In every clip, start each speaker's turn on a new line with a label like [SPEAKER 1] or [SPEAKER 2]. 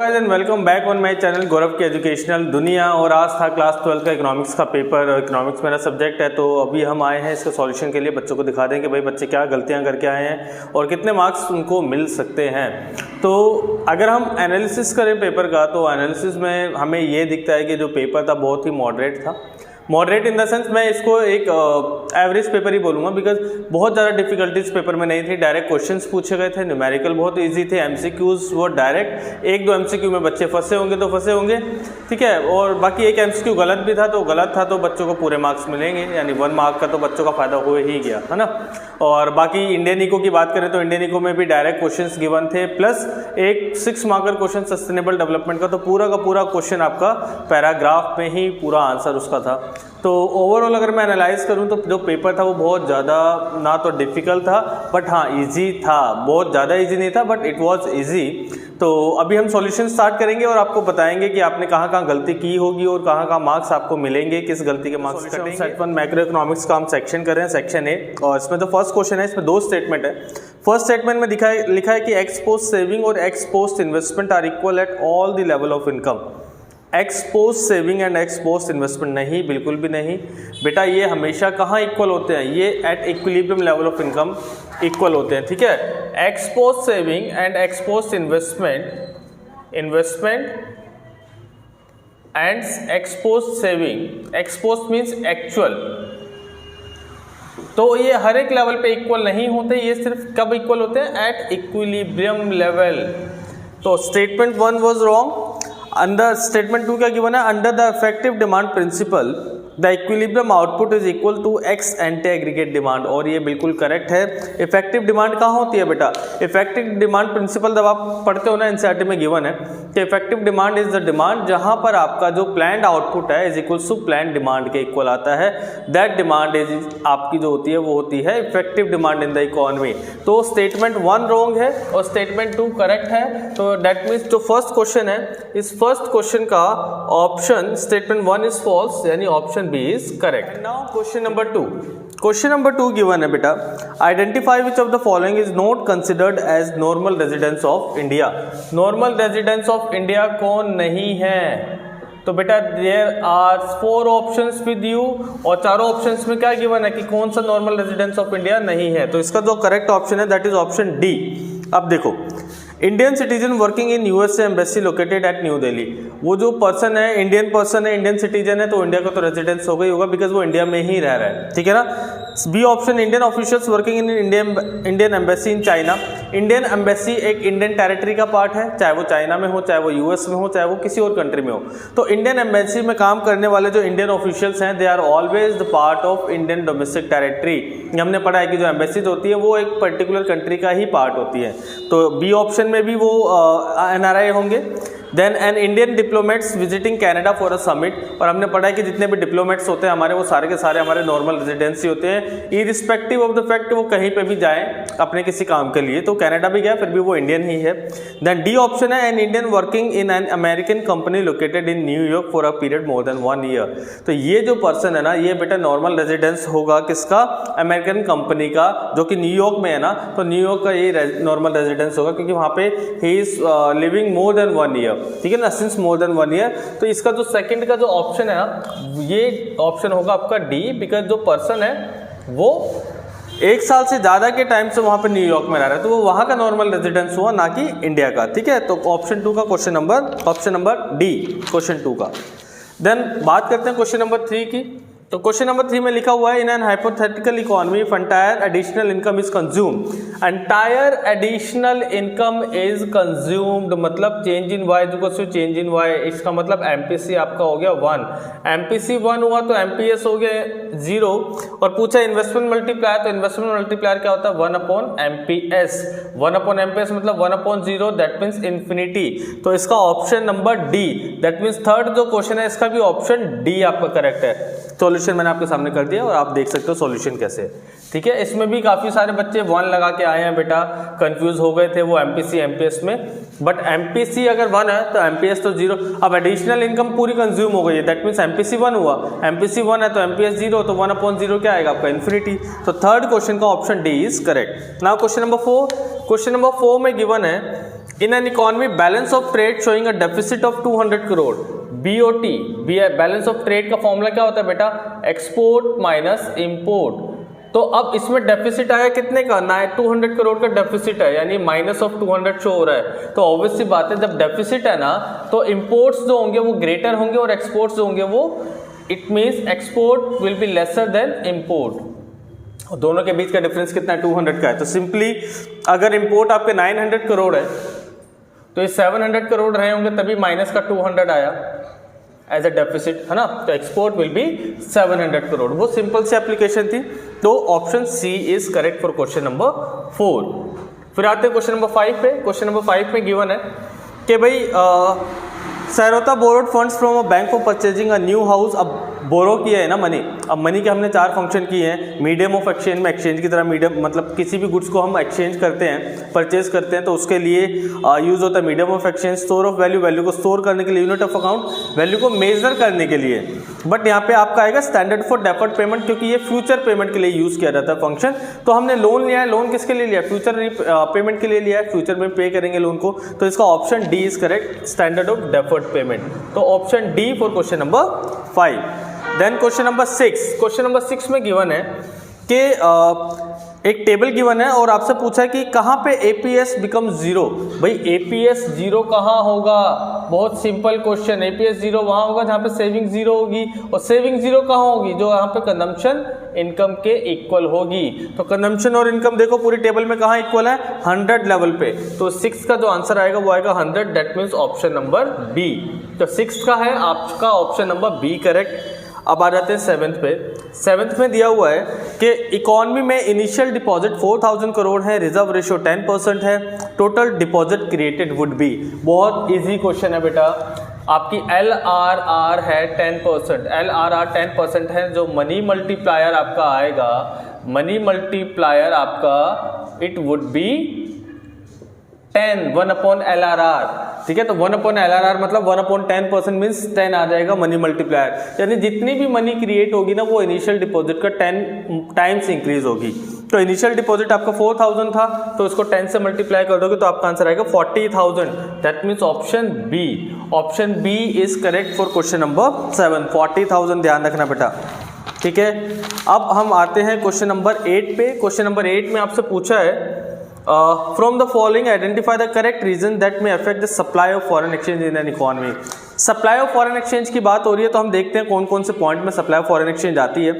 [SPEAKER 1] Welcome back on my channel Gaurav की educational दुनिया। और आज था क्लास 12 का इकोनॉमिक्स का पेपर और इकोनॉमिक्स मेरा सब्जेक्ट है। तो अभी हम आए हैं इसके सॉल्यूशन के लिए। बच्चों को दिखा दें कि भाई बच्चे क्या गलतियां करके आए हैं और कितने मार्क्स उनको मिल सकते हैं। तो अगर हम एनालिसिस करें पेपर का तो एनालिसिस में हमें ये दिखता है कि जो पेपर था बहुत ही मॉडरेट था। मॉडरेट इन द सेंस मैं इसको एक एवरेज पेपर ही बोलूँगा, बिकॉज बहुत ज़्यादा डिफिकल्टीज पेपर में नहीं थी। डायरेक्ट क्वेश्चंस पूछे गए थे, न्यूमेरिकल बहुत इजी थे, एमसीक्यूज वो डायरेक्ट एक दो एमसीक्यू में बच्चे फंसे होंगे तो फंसे होंगे, ठीक है। और बाकी एक एमसीक्यू गलत भी था तो गलत था तो बच्चों को पूरे मार्क्स मिलेंगे, यानी 1 मार्क का तो बच्चों का फायदा हो ही गया, है ना। और बाकी इंडियन इको की बात करें तो इंडियन इको में भी डायरेक्ट क्वेश्चंस गिवन थे, प्लस एक 6 मार्कर क्वेश्चन सस्टेनेबल डेवलपमेंट का। तो पूरा का पूरा क्वेश्चन आपका पैराग्राफ में ही पूरा आंसर उसका था। तो ओवरऑल अगर मैं एनालाइज करूं तो जो पेपर था वो बहुत ज़्यादा ना तो डिफ़िकल्ट था बट हाँ इजी था। बहुत ज़्यादा इजी नहीं था बट इट वाज इजी। तो अभी हम सॉल्यूशन स्टार्ट करेंगे और आपको बताएंगे कि आपने कहाँ कहाँ गलती की होगी और कहाँ कहाँ मार्क्स आपको मिलेंगे, किस गलती के मार्क्स कटेंगे। सेट 1 मैक्रो इकोनॉमिक्स का हम सेक्शन कर रहे हैं, सेक्शन ए। और इसमें तो फर्स्ट क्वेश्चन है, इसमें 2 स्टेटमेंट है। फर्स्ट स्टेटमेंट में लिखा है कि एक्स पोस्ट सेविंग और ex post investment are equal at all the level of income. Ex post saving and ex post investment नहीं, बिल्कुल भी नहीं बेटा। ये हमेशा कहाँ इक्वल होते हैं? ये eight equilibrium level of income equal होते हैं, ठीक है। X post saving and ex post investment and ex post saving, x post means actual, तो ये हर एक लेवल पे इक्वल नहीं होते। ये सिर्फ कब इक्वल होते हैं? At equilibrium level. तो statement 1 was wrong. Under statement 2 क्या गिवन है? Under the effective demand principle the equilibrium output is equal to ex ante aggregate demand. और ये बिल्कुल करेक्ट है। इफेक्टिव डिमांड कहाँ होती है बेटा? इफेक्टिव डिमांड प्रिंसिपल जब आप पढ़ते हो ना एनसीईआरटी में गिवन है कि effective demand is the demand जहाँ पर आपका जो प्लान्ड आउटपुट है is equal to planned demand के इक्वल आता है। दैट डिमांड इज आपकी जो होती है वो होती है effective demand in the economy. तो स्टेटमेंट 1 रॉन्ग है और स्टेटमेंट 2 करेक्ट है। तो दैट मीन्स जो फर्स्ट क्वेश्चन है इस फर्स्ट क्वेश्चन का ऑप्शन स्टेटमेंट 1 इज फॉल्स, यानी option B is correct. Now question number 2। Question number 2 given है बेटा, identify which of the following is not considered as normal residence of India. Normal residence of India कौन नहीं है? तो बेटा there are 4 options with you और चारों options में क्या गिवन है कि कौन सा नॉर्मल रेजिडेंस ऑफ इंडिया नहीं है। तो इसका जो करेक्ट ऑप्शन है दैट इज ऑप्शन डी। अब देखो, Indian citizen working in USA embassy located at new Delhi. वो जो पर्सन है इंडियन पर्सन है, इंडियन सिटीजन है, तो इंडिया का तो रेजिडेंस हो गई होगा बिकॉज वो इंडिया में ही रह रहा है, ठीक है ना। B option, Indian officials working in Indian embassy in China. Indian embassy एक इंडियन टेरिटरी का पार्ट है, चाहे वो चाइना में हो, चाहे वो यूएस में हो, चाहे वो किसी और कंट्री में हो। तो इंडियन एम्बेसी में काम करने वाले जो इंडियन ऑफिशियल्स हैं they are always the part of Indian domestic territory. हमने पढ़ा है कि जो एम्बेसीज होती है वो एक पर्टिकुलर कंट्री का ही पार्ट होती है। तो बी ऑप्शन में भी वो एनआरआई होंगे। Then an Indian diplomats visiting Canada for a summit. और हमने पढ़ा है कि जितने भी डिप्लोमेट्स होते हैं हमारे वो सारे के सारे हमारे नॉर्मल रेजिडेंसी होते हैं, इरिस्पेक्टिव ऑफ द फैक्ट वो कहीं पे भी जाएं अपने किसी काम के लिए। तो कनाडा भी गया फिर भी वो इंडियन ही है। देन डी ऑप्शन है, an Indian working in an American company located in New York for a period more than 1 year. तो ये जो पर्सन है ना ये बेटा नॉर्मल रेजिडेंस होगा किसका? अमेरिकन कंपनी का, जो कि न्यूयॉर्क में है ना। तो न्यूयॉर्क का ये नॉर्मल रेजिडेंस होगा क्योंकि वहाँ पे he is living more than 1 year, ठीक है ना, सिंस मोर देन 1 ईयर। तो इसका जो सेकंड का जो ऑप्शन है ना ये ऑप्शन होगा आपका डी, बिकॉज जो पर्सन है वो 1 साल से ज़्यादा के टाइम से वहाँ पे न्यूयॉर्क में रह रहा है, तो वो वहाँ का नॉर्मल रेजिडेंस हुआ ना कि इंडिया का, ठीक है। तो ऑप्शन 2 का ऑप्शन नंबर डी, क्वेश्चन 2 का। देन बात करते हैं क्वेश्चन नंबर 3 की। तो क्वेश्चन नंबर 3 में लिखा हुआ है, in an hypothetical economy if entire additional income is consumed. Entire additional income is consumed मतलब change in Y equals to change in Y. इसका मतलब एमपीसी आपका हो गया 1, एमपीसी 1 हुआ तो एमपीएस हो गया 0। और पूछा इन्वेस्टमेंट मल्टीप्लायर, तो इन्वेस्टमेंट मल्टीप्लायर क्या होता है? 1 अपॉन एमपीएस। 1 अपॉन एमपीएस मतलब 1 अपॉन 0, दैट मीन्स इन्फिनिटी। तो इसका option number D, that means third जो क्वेश्चन है इसका भी ऑप्शन डी आपका करेक्ट है। सॉल्यूशन मैंने आपके सामने कर दिया और आप देख सकते हो सॉल्यूशन कैसे है। ठीक है, इसमें भी काफ़ी सारे बच्चे 1 लगा के आए हैं बेटा, कंफ्यूज हो गए थे वो एमपीसी एमपीएस में, बट एमपीसी अगर 1 है तो एमपीएस तो 0। अब एडिशनल इनकम पूरी कंज्यूम हो गई है, दैट मीन्स एमपीसी 1 हुआ, एमपीसी 1 है तो एमपीएस 0, तो 1/0 क्या आएगा आपका इन्फिनिटी। तो थर्ड क्वेश्चन का option D is correct. Now question number 4, question number 4 में गिवन है in an economy balance of trade showing a deficit of 200 crore, BOT, balance of trade का फॉर्मूला क्या होता है बेटा, एक्सपोर्ट माइनस इंपोर्ट। तो अब इसमें डेफिसिट आया कितने का, 200 करोड़ का डेफिसिट है, यानी माइनस ऑफ 200 शो हो रहा है। तो ऑब्वियस सी बात है जब डेफिसिट है ना तो इंपोर्ट्स जो होंगे वो ग्रेटर होंगे और एक्सपोर्ट्स जो होंगे वो, it means export will be lesser than import. दोनों के बीच का डिफरेंस कितना है, 200 का है। तो सिंपली अगर इंपोर्ट आपके 900 करोड़ है तो ये 700 करोड़ रहे होंगे तभी माइनस का 200 आया एज अ डेफिसिट, है ना। तो एक्सपोर्ट विल बी 700 करोड़। वो सिंपल सी एप्लीकेशन थी। तो option C is correct for question number 4। फिर आते हैं क्वेश्चन नंबर 5 पे। क्वेश्चन नंबर 5 में गिवन है कि भाई सैरोता borrowed funds from a bank for purchasing a new house. अब बोरो किया है ना मनी, अब मनी के हमने 4 फंक्शन किए हैं। मीडियम ऑफ एक्सचेंज में एक्सचेंज की तरह मीडियम, मतलब किसी भी गुड्स को हम एक्सचेंज करते हैं, परचेज करते हैं, तो उसके लिए यूज होता है medium of exchange. Store of value, value को स्टोर करने के लिए, यूनिट ऑफ अकाउंट, वैल्यू को मेजर करने के लिए। बट यहाँ पे आपका आएगा स्टैंडर्ड फॉर डेफर्ड पेमेंट, क्योंकि ये फ्यूचर पेमेंट के लिए यूज किया जाता है फंक्शन। तो हमने लोन लिया है, लोन किसके लिए लिया, फ्यूचर पेमेंट के लिए लिया है, फ्यूचर में पे करेंगे लोन को। तो इसका option D is correct, standard of deferred payment. तो option D for question number 5। Then question number 6। Question number 6 में गिवन है कि एक टेबल गिवन है और आपसे पूछा है कि कहाँ पे एपीएस बिकम 0। भाई एपीएस 0 कहाँ होगा, बहुत सिंपल क्वेश्चन। एपीएस 0 वहाँ होगा जहाँ पे सेविंग 0 होगी, और सेविंग 0 कहाँ होगी, जो यहाँ पे कंजम्पशन इनकम के इक्वल होगी। तो कंजम्पशन और इनकम देखो पूरी टेबल में कहाँ इक्वल है, 100 लेवल पे। तो 6 का जो आंसर आएगा वो आएगा 100, that means option number B. तो 6 का है आपका ऑप्शन नंबर बी करेक्ट। अब आ जाते हैं 7th पे। 7th में दिया हुआ है कि इकोनॉमी में इनिशियल डिपॉजिट 4000 करोड़ है, रिजर्व रेशियो 10% है, total deposit created would be. बहुत इजी क्वेश्चन है बेटा। आपकी LRR है 10%, LRR 10% है। जो मनी मल्टीप्लायर आपका आएगा, मनी मल्टीप्लायर आपका इट वुड बी 1/LRR, ठीक है। तो 1/LRR मतलब 1/10% मीन्स 10 आ जाएगा मनी मल्टीप्लायर, यानी जितनी भी मनी क्रिएट होगी ना वो इनिशियल डिपॉजिट का 10 टाइम्स इंक्रीज होगी। तो इनिशियल डिपॉजिट आपका 4000 था, तो इसको 10 से मल्टीप्लाई कर दोगे तो आपका आंसर आएगा 40,000, that means option B. Option B is correct for question number 7, 40,000 ध्यान रखना बेटा, ठीक है। अब हम आते हैं क्वेश्चन नंबर 8 पे। क्वेश्चन नंबर 8 में आपसे पूछा है from the following identify the correct reason that may affect the supply of foreign exchange in an economy। Supply of foreign exchange की बात हो रही है तो हम देखते हैं कौन कौन से पॉइंट में सप्लाई ऑफ फॉरेन एक्सचेंज आती है।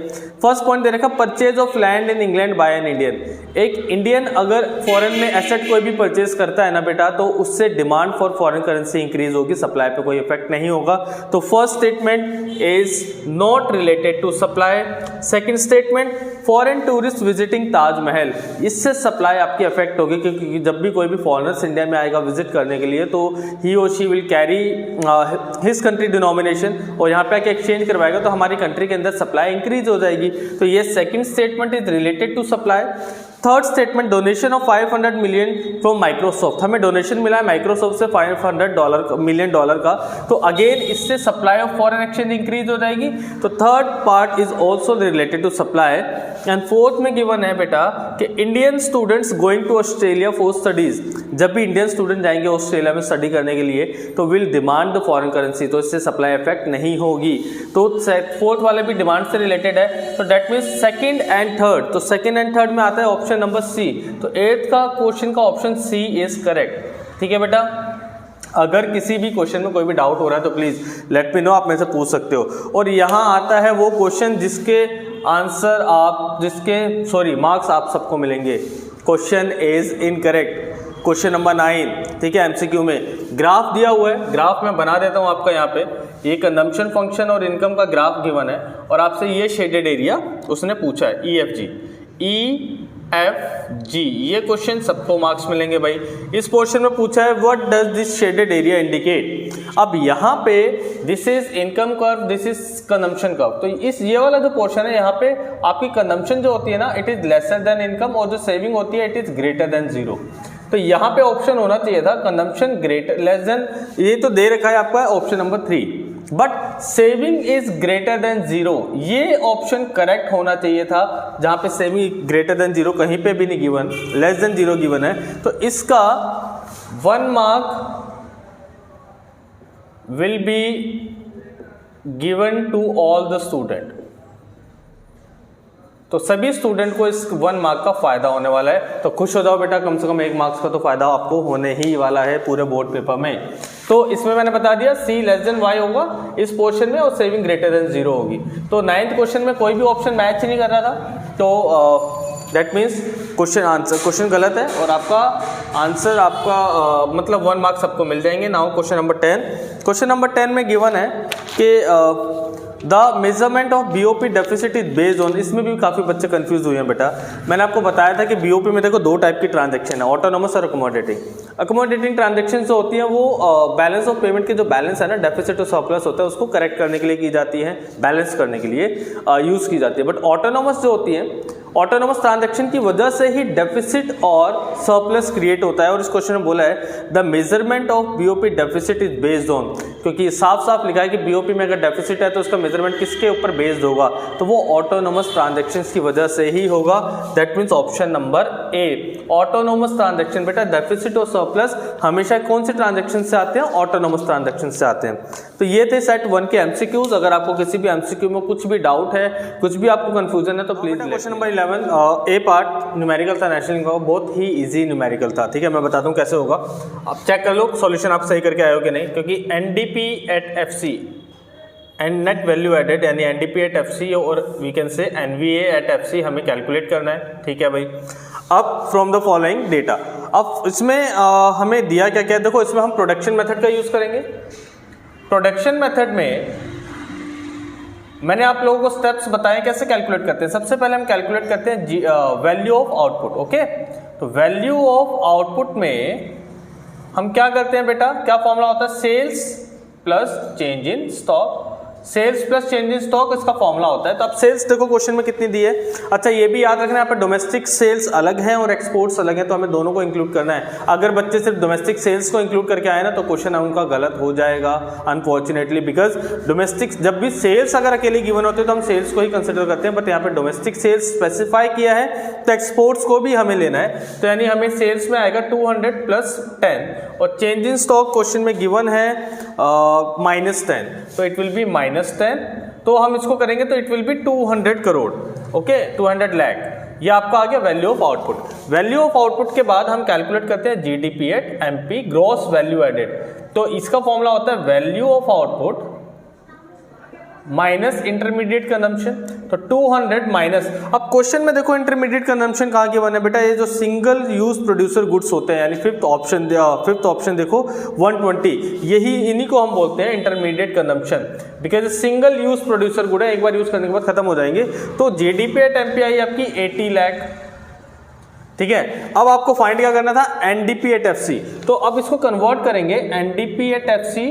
[SPEAKER 1] फर्स्ट पॉइंट दे रखा purchase of land in England by an Indian. एक इंडियन अगर फॉरेन में एसेट कोई भी परचेज करता है ना बेटा, तो उससे demand for foreign currency increase होगी, सप्लाई पे कोई इफेक्ट नहीं होगा। तो first statement is not related to supply. Second statement foreign tourist visiting Taj Mahal, इससे सप्लाई आपकी इफेक्ट होगी, क्योंकि जब भी कोई भी फॉरेनर्स इंडिया में आएगा विजिट करने के लिए तो ही और she will carry his country denomination, और यहाँ पे आके एक्सचेंज करवाएगा तो हमारी कंट्री के अंदर सप्लाई इंक्रीज हो जाएगी। तो ये second statement is related to supply. Third statement donation of 500 million from Microsoft, हमें डोनेशन मिला है माइक्रोसॉफ्ट से $500 मिलियन का, तो अगेन इससे supply of foreign exchange increase हो जाएगी। तो third part is also related to supply. And fourth में गिवन है बेटा कि Indian students going to Australia for studies, जब भी इंडियन स्टूडेंट जाएंगे ऑस्ट्रेलिया में स्टडी करने के लिए तो will demand the foreign currency, तो इससे सप्लाई इफेक्ट नहीं होगी। तो फोर्थ वाले भी डिमांड से रिलेटेड है, तो that means second and third. तो सेकंड एंड थर्ड में आता है ऑप्शन नंबर सी। तो 8th का क्वेश्चन का ऑप्शन सी इज करेक्ट, ठीक है बेटा। अगर किसी भी क्वेश्चन में कोई भी डाउट हो रहा है तो प्लीज लेट मी नो, आप मेरे से पूछ सकते हो। और यहाँ आता है वो क्वेश्चन जिसके आंसर मार्क्स आप सबको मिलेंगे। Question is incorrect, question number 9, ठीक है। एमसीक्यू में ग्राफ दिया हुआ है, ग्राफ मैं बना देता हूँ आपका। यहाँ पे ये कंजम्पशन फंक्शन और इनकम का ग्राफ गिवन है और आपसे ये शेडेड एरिया उसने पूछा है EFG, ये क्वेश्चन सबको मार्क्स मिलेंगे भाई। इस पोर्शन में पूछा है what does this shaded area indicate. अब यहाँ पे this is income curve, this is consumption curve. तो इस ये वाला जो पोर्शन है यहाँ पे आपकी कंजम्पशन जो होती है ना, it is lesser than income, और जो सेविंग होती है it is greater than zero. तो यहाँ पे ऑप्शन होना चाहिए था कंजम्पशन ग्रेटर लेस देन, ये तो दे रखा है आपका option number 3, but saving is greater than zero, ये ऑप्शन करेक्ट होना चाहिए था। जहाँ पे सेविंग ग्रेटर देन जीरो कहीं पे भी नहीं given, less than zero given है, तो इसका 1 mark will be given to all the student। तो सभी स्टूडेंट को इस 1 मार्क का फायदा होने वाला है। तो खुश हो जाओ बेटा, कम से कम 1 मार्क्स का तो फायदा आपको होने ही वाला है पूरे बोर्ड पेपर में। तो इसमें मैंने बता दिया C लेस देन Y होगा इस पोर्शन में, और सेविंग ग्रेटर देन जीरो होगी। तो 9th क्वेश्चन में कोई भी ऑप्शन मैच ही नहीं कर रहा था, तो दैट मीन्स क्वेश्चन गलत है, और आपका आंसर आपका मतलब 1 मार्क्स आपको मिल जाएंगे। Now question number 10, question number 10 में गिवन है कि the measurement of BOP deficit is based on, इसमें भी काफ़ी बच्चे कंफ्यूज हुए हैं बेटा। मैंने आपको बताया था कि बीओपी में देखो 2 टाइप की ट्रांजैक्शन है, ऑटोनोमस और अकोमोडेटिंग। अकोमोडेटिंग ट्रांजैक्शन जो होती है वो बैलेंस ऑफ पेमेंट के जो बैलेंस है ना, डेफिसिट और सरप्लस होता है, उसको करेक्ट करने के लिए की जाती है, बैलेंस करने के लिए यूज़ की जाती है। बट ऑटोनोमस जो होती है, ऑटोनोमस ट्रांजैक्शन की वजह से ही डेफिसिट और सरप्लस क्रिएट होता है। और इस क्वेश्चन में बोला है the measurement of BOP deficit is based on, क्योंकि साफ साफ लिखा है कि बीओपी में अगर डेफिसिट है तो उसका मेजरमेंट किसके ऊपर बेस्ड होगा, तो वो ऑटोनोमस ट्रांजैक्शंस की वजह से ही होगा। That means option number A, autonomous transaction. बेटा डेफिसिट और सरप्लस हमेशा कौन से ट्रांजैक्शन से आते हैं, ऑटोनोमस ट्रांजैक्शन से आते हैं। तो ये थे सेट 1 के एमसीक्यूज। अगर आपको किसी भी एमसीक्यू में कुछ भी डाउट है, कुछ भी आपको कंफ्यूजन है, तो please. Question number 11 A part numerical था, नेशनल इनकम का, बहुत ही इजी न्यूमेरिकल था। ठीक है, मैं बताता हूँ कैसे होगा, आप चेक कर लो सॉल्यूशन आप सही करके आए हो कि नहीं, क्योंकि NDP at FC and net value added, यानी एनडीपी एट एफसी और we can say NVA at FC हमें कैलकुलेट करना है। ठीक है भाई, अब फ्रॉम द फॉलोइंग डेटा, अब इसमें हमें दिया क्या क्या है, देखो इसमें हम प्रोडक्शन मेथड का यूज करेंगे। प्रोडक्शन मेथड में मैंने आप लोगों को स्टेप्स बताए कैसे कैलकुलेट करते हैं। सबसे पहले हम कैलकुलेट करते हैं वैल्यू ऑफ आउटपुट। ओके, तो वैल्यू ऑफ आउटपुट में हम क्या करते हैं बेटा, क्या फॉर्मूला होता है, sales plus change in stock. Sales plus change in stock इसका फॉर्मूला होता है। तो अब सेल्स देखो क्वेश्चन में कितनी दी है। अच्छा ये भी याद रखना है, यहाँ पर डोमेस्टिक सेल्स अलग हैं और एक्सपोर्ट्स अलग हैं, तो हमें दोनों को इंक्लूड करना है। अगर बच्चे सिर्फ डोमेस्टिक सेल्स को इंक्लूड करके आए ना, तो क्वेश्चन उनका गलत हो जाएगा अनफॉर्चुनेटली, बिकॉज डोमेस्टिक जब भी सेल्स अगर अकेले गिवन होते हैं तो हम सेल्स को ही कंसिडर करते हैं, बट यहाँ पे डोमेस्टिक सेल्स स्पेसिफाई किया है तो एक्सपोर्ट्स को भी हमें लेना है। तो यानी हमें सेल्स में आएगा 200 प्लस 10, और चेंज इन स्टॉक क्वेश्चन में गिवन है -10, तो इट विल बी -10। तो हम इसको करेंगे तो it will be 200 crore. Okay, 200 lakh, ये आपका आ गया value of output. Value of output के बाद हम कैलकुलेट करते हैं GDP at MP, gross value added. तो इसका फॉर्मूला होता है value of output minus intermediate consumption. तो 200 माइनस, अब क्वेश्चन में देखो इंटरमीडिएट कंजम्पशन कहाँ के बने बेटा, ये जो सिंगल यूज प्रोड्यूसर गुड्स होते हैं, यानी फिफ्थ ऑप्शन देखो 120, यही इन्हीं को हम बोलते हैं intermediate consumption, because single use producer good है, एक बार यूज करने के बाद खत्म हो जाएंगे। तो जीडीपी एट एमपी आई आपकी 80 लाख। ठीक है, अब आपको फाइंड क्या करना था, एनडीपी एट एफसी। तो अब इसको कन्वर्ट करेंगे, एनडीपी एट एफसी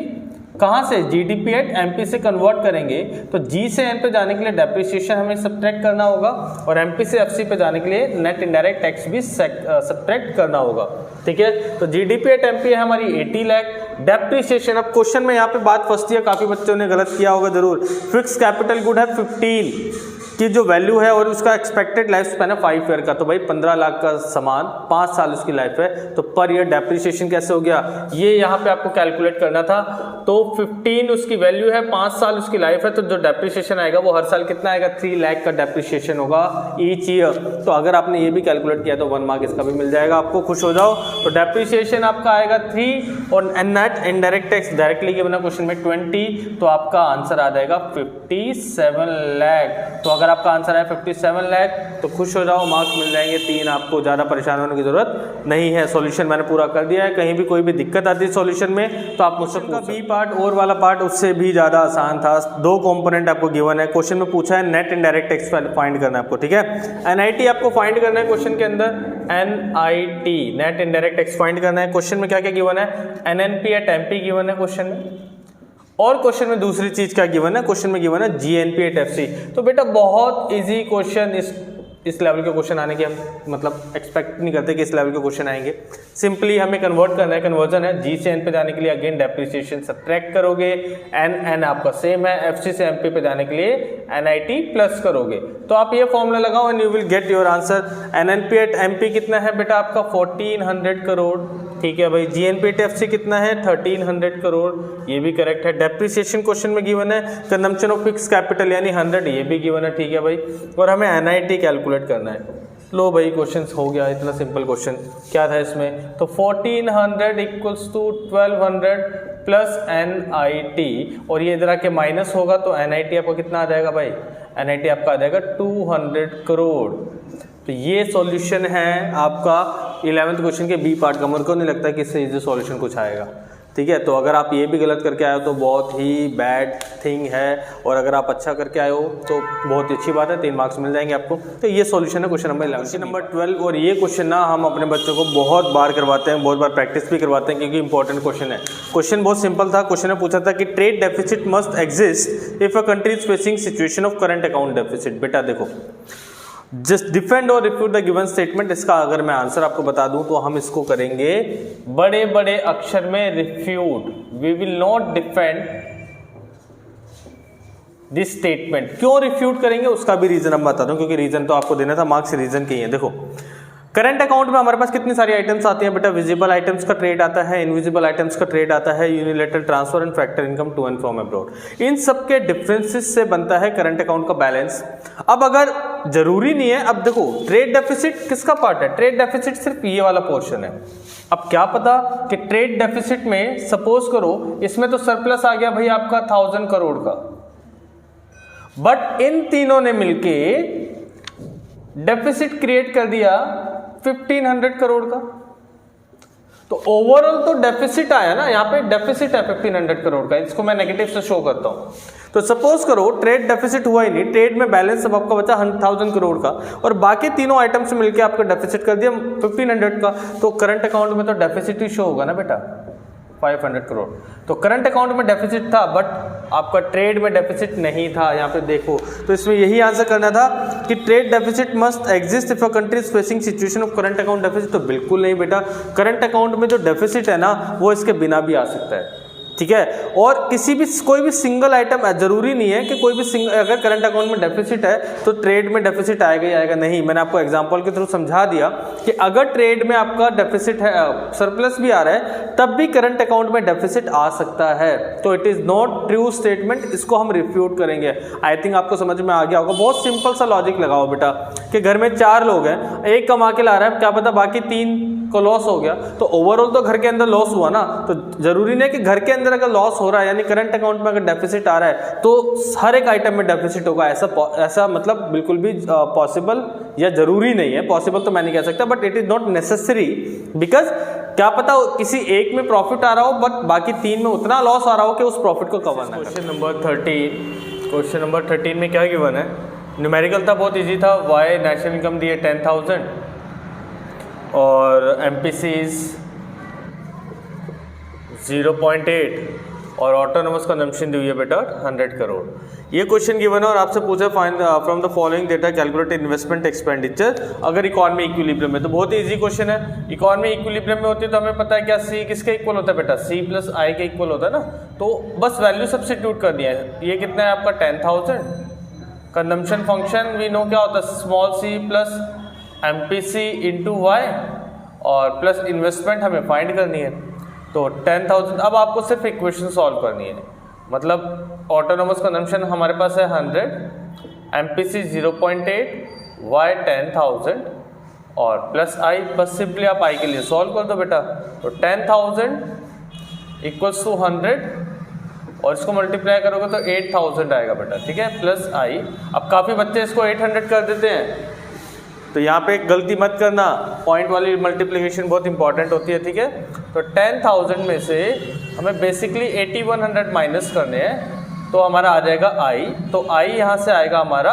[SPEAKER 1] कहाँ से, जीडीपी एट एमपी से कन्वर्ट करेंगे। तो जी से एन पे जाने के लिए डेप्रिसिएशन हमें सब्ट्रैक्ट करना होगा, और एमपी से एफसी पे जाने के लिए नेट इनडायरेक्ट टैक्स भी सब्ट्रैक्ट करना होगा। ठीक है, तो जीडीपी एट एमपी है हमारी 80 लाख। डेप्रिसिएशन, अब क्वेश्चन में यहाँ पे बात फंसती है, काफी बच्चों ने गलत किया होगा जरूर। फिक्स कैपिटल गुड है 15 की जो वैल्यू है, और उसका एक्सपेक्टेड लाइफ स्पैन है 5 ईयर का, तो भाई 15 लाख का सामान 5 साल उसकी लाइफ है, तो पर ईयर डेप्रिसिएशन कैसे हो गया, ये यहाँ पे आपको कैलकुलेट करना था। तो 15 उसकी वैल्यू है, 5 साल उसकी लाइफ है, तो जो डेप्रिसिएशन आएगा वो हर साल कितना आएगा, 3 लाख का डेप्रिसिएशन होगा ईच ईयर। तो अगर आपने ये भी कैलकुलेट किया तो 1 मार्क इसका भी मिल जाएगा आपको, खुश हो जाओ। तो डेप्रिसिएशन आपका आएगा 3, और नेट इनडायरेक्ट टैक्स डायरेक्टली के बना क्वेश्चन में 20, तो आपका आंसर आ जाएगा 57 लाख। तो अगर आपका आंसर है 57 लाख तो खुश हो जाओ, मार्क्स मिल जाएंगे 3, आपको ज़्यादा परेशान होने की जरूरत नहीं है। सॉल्यूशन मैंने पूरा कर दिया है, कहीं भी कोई भी दिक्कत आती है सॉल्यूशन में तो आप मुझसे पूछो। बी पार्ट और वाला पार्ट उससे भी ज़्यादा आसान था, 2 कंपोनेंट आपको गिवन है। क्वेश्चन में पूछा है नेट इनडायरेक्ट टैक्स फाइंड करना है आपको। ठीक है, एनआईटी आपको फाइंड करना है क्वेश्चन के अंदर, NIT net indirect tax find करना है। क्वेश्चन में क्या क्या गिवन है, एनएनपी एट एमपी गिवन है क्वेश्चन में, और क्वेश्चन में दूसरी चीज क्या गिवन है, क्वेश्चन में गिवन है GNP एट FC। तो बेटा बहुत इजी क्वेश्चन, इस लेवल के क्वेश्चन आने की हम मतलब एक्सपेक्ट नहीं करते कि इस लेवल के क्वेश्चन आएंगे। सिंपली हमें कन्वर्ट करना है, कन्वर्जन है। G से N पे जाने के लिए अगेन डेप्रिसिएशन सब्ट्रैक्ट करोगे, N आपका सेम है, FC से MP पे जाने के लिए NIT प्लस करोगे। तो आप ये फॉर्मूला लगाओ and you will get your answer. NNP at MP कितना है बेटा आपका 1400 करोड़, ठीक है भाई। GNP एट FC कितना है 1300 करोड़, ये भी करेक्ट है। डेप्रिसिएशन क्वेश्चन में गिवन है, कंजम्पशन ऑफ फिक्स कैपिटल यानी 100, ये भी गिवन है, ठीक है भाई। और हमें NIT कैलकुलेट करना है। लो भाई क्वेश्चन हो गया, इतना सिंपल क्वेश्चन। क्या था इसमें, तो 1400 इक्वल्स टू 1200 प्लस NIT, और ये इधर आके माइनस होगा तो NIT आपको कितना आ जाएगा भाई, NIT आपका आ जाएगा 200 करोड़। तो ये सॉल्यूशन है आपका 11th क्वेश्चन के बी पार्ट का। मेरे को नहीं लगता कि इससे इजी सॉल्यूशन कुछ आएगा, ठीक है। तो अगर आप ये भी गलत करके आए हो तो बहुत ही बैड थिंग है, और अगर आप अच्छा करके आए हो तो बहुत ही अच्छी बात है, 3 मार्क्स मिल जाएंगे आपको। तो ये सॉल्यूशन है क्वेश्चन नंबर 11। क्वेश्चन नंबर 12, और ये क्वेश्चन ना हम अपने बच्चों को बहुत बार करवाते हैं, बहुत बार प्रैक्टिस भी करवाते हैं, क्योंकि इंपॉर्टेंट क्वेश्चन है। क्वेश्चन बहुत सिंपल था। क्वेश्चन ने पूछा था कि trade deficit must exist if a country is facing situation of current account deficit. बेटा देखो, जस्ट डिफेंड और रिफ्यूट द गिवन स्टेटमेंट। इसका अगर मैं आंसर आपको बता दूं तो हम इसको करेंगे बड़े बड़े अक्षर में refute. We will not defend this statement. क्यों रिफ्यूट करेंगे उसका भी रीजन हम बता दूं, क्योंकि रीजन तो आपको देना था, मार्क्स रीजन के ही है। देखो करंट अकाउंट में हमारे पास कितनी सारी आइटम्स आती हैं बेटा, विजिबल आइटम्स का ट्रेड आता है, इनविजिबल आइटम्स का ट्रेड आता है, unilateral transfer and factor income to and from abroad. इन सब के डिफरेंसेस से बनता है करंट अकाउंट का बैलेंस। अब अगर जरूरी नहीं है, अब देखो ट्रेड डेफिसिट किसका पार्ट है, ट्रेड डेफिसिट सिर्फ ये वाला पोर्शन है। अब क्या पता कि ट्रेड डेफिसिट में सपोज करो इसमें तो सरप्लस आ गया भाई आपका 1000 करोड़ का, बट इन तीनों ने मिलके डेफिसिट क्रिएट कर दिया 1500 करोड़ का। तो ओवरऑल तो डेफिसिट आया ना, यहाँ पे डेफिसिट है 1500 करोड़ का। इसको मैं नेगेटिव से शो करता हूं। तो सपोज करो ट्रेड डेफिसिट हुआ ही नहीं, ट्रेड में बैलेंस सब आपका बचा 1000 करोड़ का, और बाकी तीनों आइटम से मिलकर आपका डेफिसिट कर दिया 1500 का। तो करंट अकाउंट में तो डेफिसिट ही शो होगा ना बेटा, 500 करोड़। तो करंट अकाउंट में डेफिसिट था, बट आपका ट्रेड में डेफिसिट नहीं था। यहाँ पे देखो, तो इसमें यही आंसर करना था कि trade deficit must exist if a country is facing situation of current account deficit. तो बिल्कुल नहीं बेटा, करंट अकाउंट में जो डेफिसिट है ना वो इसके बिना भी आ सकता है, ठीक है। और किसी भी कोई भी सिंगल आइटम, जरूरी नहीं है कि कोई भी अगर करंट अकाउंट में डेफिसिट है तो ट्रेड में डेफिसिट आएगा ही आएगा, नहीं। मैंने आपको एग्जांपल के थ्रू समझा दिया कि अगर ट्रेड में आपका डेफिसिट है, सरप्लस भी आ रहा है, तब भी करंट अकाउंट में डेफिसिट आ सकता है। तो it is not true statement, इसको हम रिफ्यूट करेंगे। आई थिंक आपको समझ में आ गया होगा। बहुत सिंपल सा लॉजिक लगाओ बेटा कि घर में 4 लोग हैं, एक कमा के ला रहा है, क्या पता बाकी 3 को लॉस हो गया, तो ओवरऑल तो घर के अंदर लॉस हुआ ना। तो जरूरी नहीं कि घर के अंदर अगर लॉस हो रहा है यानी करंट अकाउंट में अगर डेफिसिट आ रहा है तो हर एक आइटम में डेफिसिट होगा, ऐसा मतलब बिल्कुल भी पॉसिबल या जरूरी नहीं है। पॉसिबल तो मैं नहीं कह सकता, but it is not necessary, because क्या पता किसी एक में प्रॉफिट आ रहा हो बट बाकी 3 में उतना लॉस आ रहा हो कि उस प्रॉफिट को कवर ना। क्वेश्चन नंबर 13, क्वेश्चन नंबर 13 में क्या गिवन है, न्यूमेरिकल था, बहुत इजी था। वाई नेशनल इनकम दी है 10,000 और MPCs 0.8 और ऑटोनोमस कंजम्पशन दी हुई है बेटा 100 करोड़। ये क्वेश्चन गिवन है और आपसे पूछा find from the following data calculate investment expenditure अगर इकोनॉमी इक्विलिब्रियम में। तो बहुत ही इजी क्वेश्चन है। इकोनॉमी इक्विलिब्रियम में होती है तो हमें पता है क्या C किसके इक्वल होता है बेटा, C प्लस I के इक्वल होता है ना। तो बस वैल्यू सब्स्टिट्यूट कर दिया है। ये कितना है आपका 10,000। कंजम्पशन फंक्शन वी नो क्या होता है, small c plus MPC into Y और प्लस इन्वेस्टमेंट हमें फाइंड करनी है। तो 10,000। अब आपको सिर्फ इक्वेशन सॉल्व करनी है, मतलब ऑटोनोमस कंजम्पशन हमारे पास है 100, MPC 0.8, वाई 10,000 और प्लस I। बस सिंपली आप I के लिए सॉल्व कर दो बेटा। तो 10,000 इक्वल्स टू 100 और इसको मल्टीप्लाई करोगे तो 8,000 आएगा बेटा, ठीक है, प्लस I। अब काफ़ी बच्चे इसको 800 कर देते हैं, तो यहाँ पे एक गलती मत करना, पॉइंट वाली मल्टीप्लिकेशन बहुत इंपॉर्टेंट होती है, ठीक है। तो 10,000 में से हमें बेसिकली 8100 माइनस करने हैं, तो हमारा आ जाएगा I। तो I यहाँ से आएगा हमारा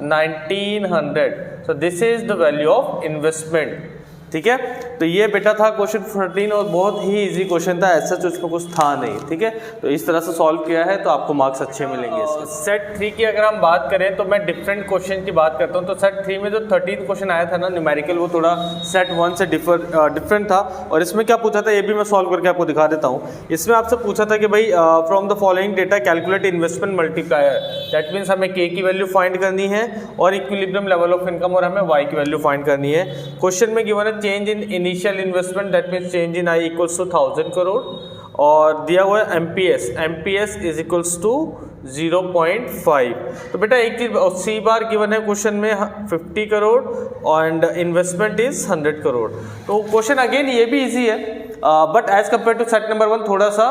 [SPEAKER 1] 1900। सो this is the value of investment. ठीक है। तो ये बेटा था क्वेश्चन 13 और बहुत ही इजी क्वेश्चन था, ऐसा उसमें कुछ था नहीं, ठीक है। तो इस तरह से सॉल्व किया है तो आपको मार्क्स अच्छे मिलेंगे इसके। सेट 3 की अगर हम बात करें तो मैं डिफरेंट क्वेश्चन की बात करता हूँ। तो सेट 3 में जो 13 क्वेश्चन आया था ना न्यूमेरिकल, वो थोड़ा सेट 1 से डिफरेंट था। और इसमें क्या पूछा था ये भी मैं सॉल्व करके आपको दिखा देता हूँ। इसमें आपसे पूछा था कि भाई from the following data calculate investment multiplier, that means हमें के की वैल्यू फाइंड करनी है और इक्विलिब्रियम लेवल ऑफ इनकम और हमें वाई की वैल्यू फाइंड करनी है। क्वेश्चन में गिवन है change in initial investment, that means change in I equals to 1000 crore, और दिया हुआ है एमपीएस इज इक्वल्स टू 0.5। तो बेटा एक चीज सी बार गिवन है क्वेश्चन में 50 crore and investment is 100 crore. तो क्वेश्चन अगेन ये भी इजी है, but as compare to set number 1 थोड़ा सा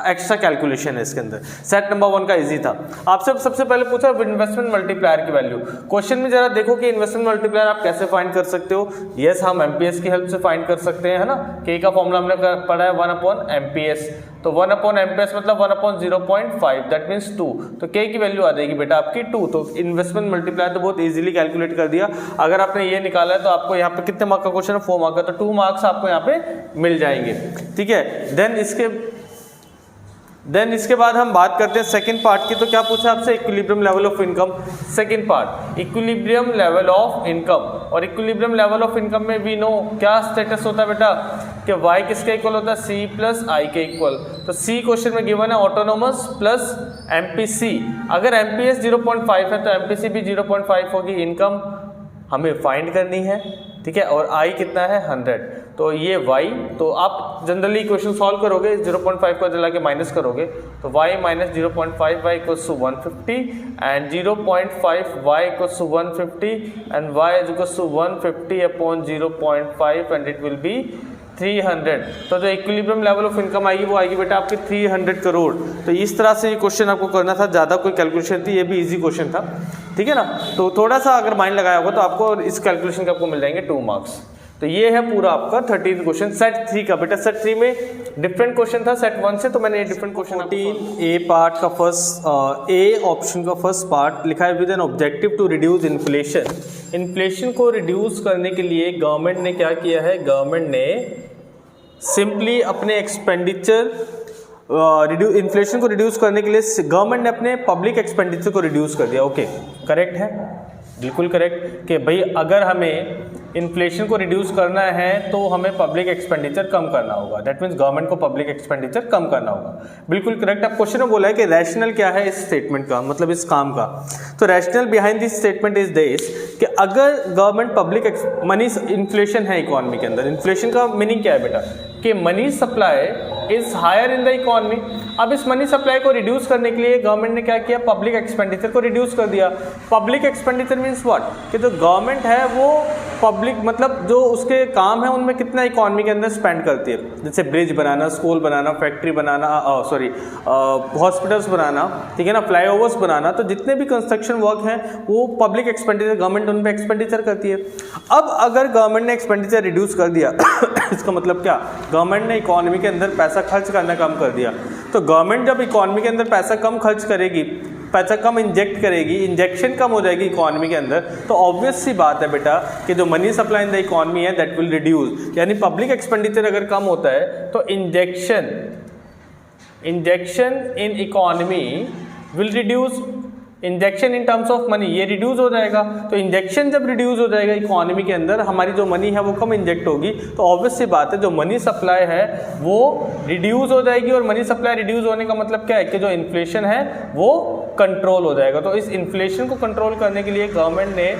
[SPEAKER 1] एक्स्ट्रा कैलकुलेशन है इसके अंदर। सेट नंबर 1 का इजी था। आपसे सबसे पहले पूछा इन्वेस्टमेंट मल्टीप्लायर की वैल्यू। क्वेश्चन में जरा देखो कि इन्वेस्टमेंट मल्टीप्लायर आप कैसे फाइंड कर सकते हो। यस, हम एमपीएस की हेल्प से फाइंड कर सकते हैं, है ना। के का फॉर्मूला हमने पढ़ा है 1/MPS, तो 1/MPS मतलब 1/0.5, दैट मीन्स 2। तो के की वैल्यू आ जाएगी बेटा आपकी 2। तो इन्वेस्टमेंट मल्टीप्लायर तो बहुत इजीली कैलकुलेट कर दिया। अगर आपने ये निकाला है तो आपको यहाँ पे कितने मार्क का क्वेश्चन है, 4 मार्क का, तो 2 मार्क्स आपको यहाँ पे मिल जाएंगे, ठीक है। देन इसके बाद हम बात करते हैं सेकंड पार्ट की। तो क्या पूछा आपसे, equilibrium level of income. Second part equilibrium level of income, और इक्विलिब्रियम लेवल ऑफ इनकम में वी नो क्या स्टेटस होता है बेटा कि y किसके इक्वल होता है, c प्लस आई के इक्वल। तो c क्वेश्चन में गिवन है ऑटोनोमस प्लस एमपीसी। अगर एमपीएस 0.5 है तो एमपीसी भी 0.5 होगी। इनकम हमें फाइंड करनी है, ठीक है, और आई कितना है 100। तो ये y, तो आप जनरली क्वेश्चन सॉल्व करोगे 0.5 को जला के माइनस करोगे तो y minus 0.5 y equals to 150 and 0.5 y equals to 150 and y is equals to 150 upon 0.5 and it will be 300। तो जो इक्विलिब्रियम लेवल ऑफ इनकम आएगी वो आएगी बेटा आपकी 300 करोड़। तो इस तरह से ये क्वेश्चन आपको करना था, ज़्यादा कोई कैलकुलेशन थी, ये भी इजी क्वेश्चन था, ठीक है ना। तो थोड़ा सा अगर माइंड लगाया होगा तो आपको इस कैलकुलेशन के आपको मिल जाएंगे 2 मार्क्स। तो ये है पूरा आपका 13 क्वेश्चन सेट 3 का। बेटा सेट 3 में डिफरेंट क्वेश्चन था सेट 1 से, तो मैंने ये डिफरेंट क्वेश्चन 14 ए पार्ट का फर्स्ट ए ऑप्शन का फर्स्ट पार्ट लिखा है with an objective to reduce inflation. Inflation को रिड्यूस करने के लिए गवर्नमेंट ने क्या किया है, गवर्नमेंट ने सिंपली अपने एक्सपेंडिचर इन्फ्लेशन को रिड्यूस करने के लिए गवर्नमेंट ने अपने पब्लिक एक्सपेंडिचर को रिड्यूस कर दिया। ओके, करेक्ट है, बिल्कुल करेक्ट कि भाई अगर हमें इन्फ्लेशन को रिड्यूस करना है तो हमें पब्लिक एक्सपेंडिचर कम करना होगा। दैट मीन्स गवर्नमेंट को पब्लिक एक्सपेंडिचर कम करना होगा, बिल्कुल करेक्ट। अब क्वेश्चन में बोला है कि रैशनल क्या है इस स्टेटमेंट का, मतलब इस काम का। तो rational behind this statement is this कि अगर गवर्नमेंट पब्लिक मनी, इन्फ्लेशन है इकोनॉमी के अंदर, इन्फ्लेशन का मीनिंग क्या है बेटा कि money supply is higher in the economy. अब इस मनी सप्लाई को रिड्यूस करने के लिए गवर्नमेंट ने क्या किया, पब्लिक एक्सपेंडिचर को रिड्यूस कर दिया। पब्लिक एक्सपेंडिचर मीन्स व्हाट कि जो गवर्नमेंट है वो पब्लिक मतलब जो उसके काम है उनमें कितना इकोनॉमी के अंदर स्पेंड करती है, जैसे ब्रिज बनाना, स्कूल बनाना, फैक्ट्री बनाना, हॉस्पिटल्स बनाना, ठीक है ना, फ्लाईओवर्स बनाना। तो जितने भी कंस्ट्रक्शन वर्क हैं वो पब्लिक एक्सपेंडिचर गवर्नमेंट उन पर एक्सपेंडिचर करती है। अब अगर गवर्नमेंट ने एक्सपेंडिचर रिड्यूस कर दिया इसका मतलब क्या, गवर्नमेंट ने इकोनॉमी के अंदर पैसा खर्च करना कम कर दिया। तो गवर्नमेंट जब इकोनॉमी के अंदर पैसा कम खर्च करेगी, पैसा कम इंजेक्ट करेगी, इंजेक्शन कम हो जाएगी इकोनॉमी के अंदर, तो ऑब्वियस सी बात है बेटा कि जो money supply in the economy है दैट विल रिड्यूस। यानी पब्लिक एक्सपेंडिचर अगर कम होता है तो injection in economy will reduce. Injection in terms of money ये रिड्यूस हो जाएगा। तो इंजेक्शन जब रिड्यूस हो जाएगा इकोनॉमी के अंदर, हमारी जो मनी है वो कम इंजेक्ट होगी, तो ऑब्वियस सी बात है जो मनी सप्लाई है वो रिड्यूस हो जाएगी। और मनी सप्लाई रिड्यूस होने का मतलब क्या है कि जो इन्फ्लेशन है वो कंट्रोल हो जाएगा। तो इस इन्फ्लेशन को कंट्रोल करने के लिए गवर्नमेंट ने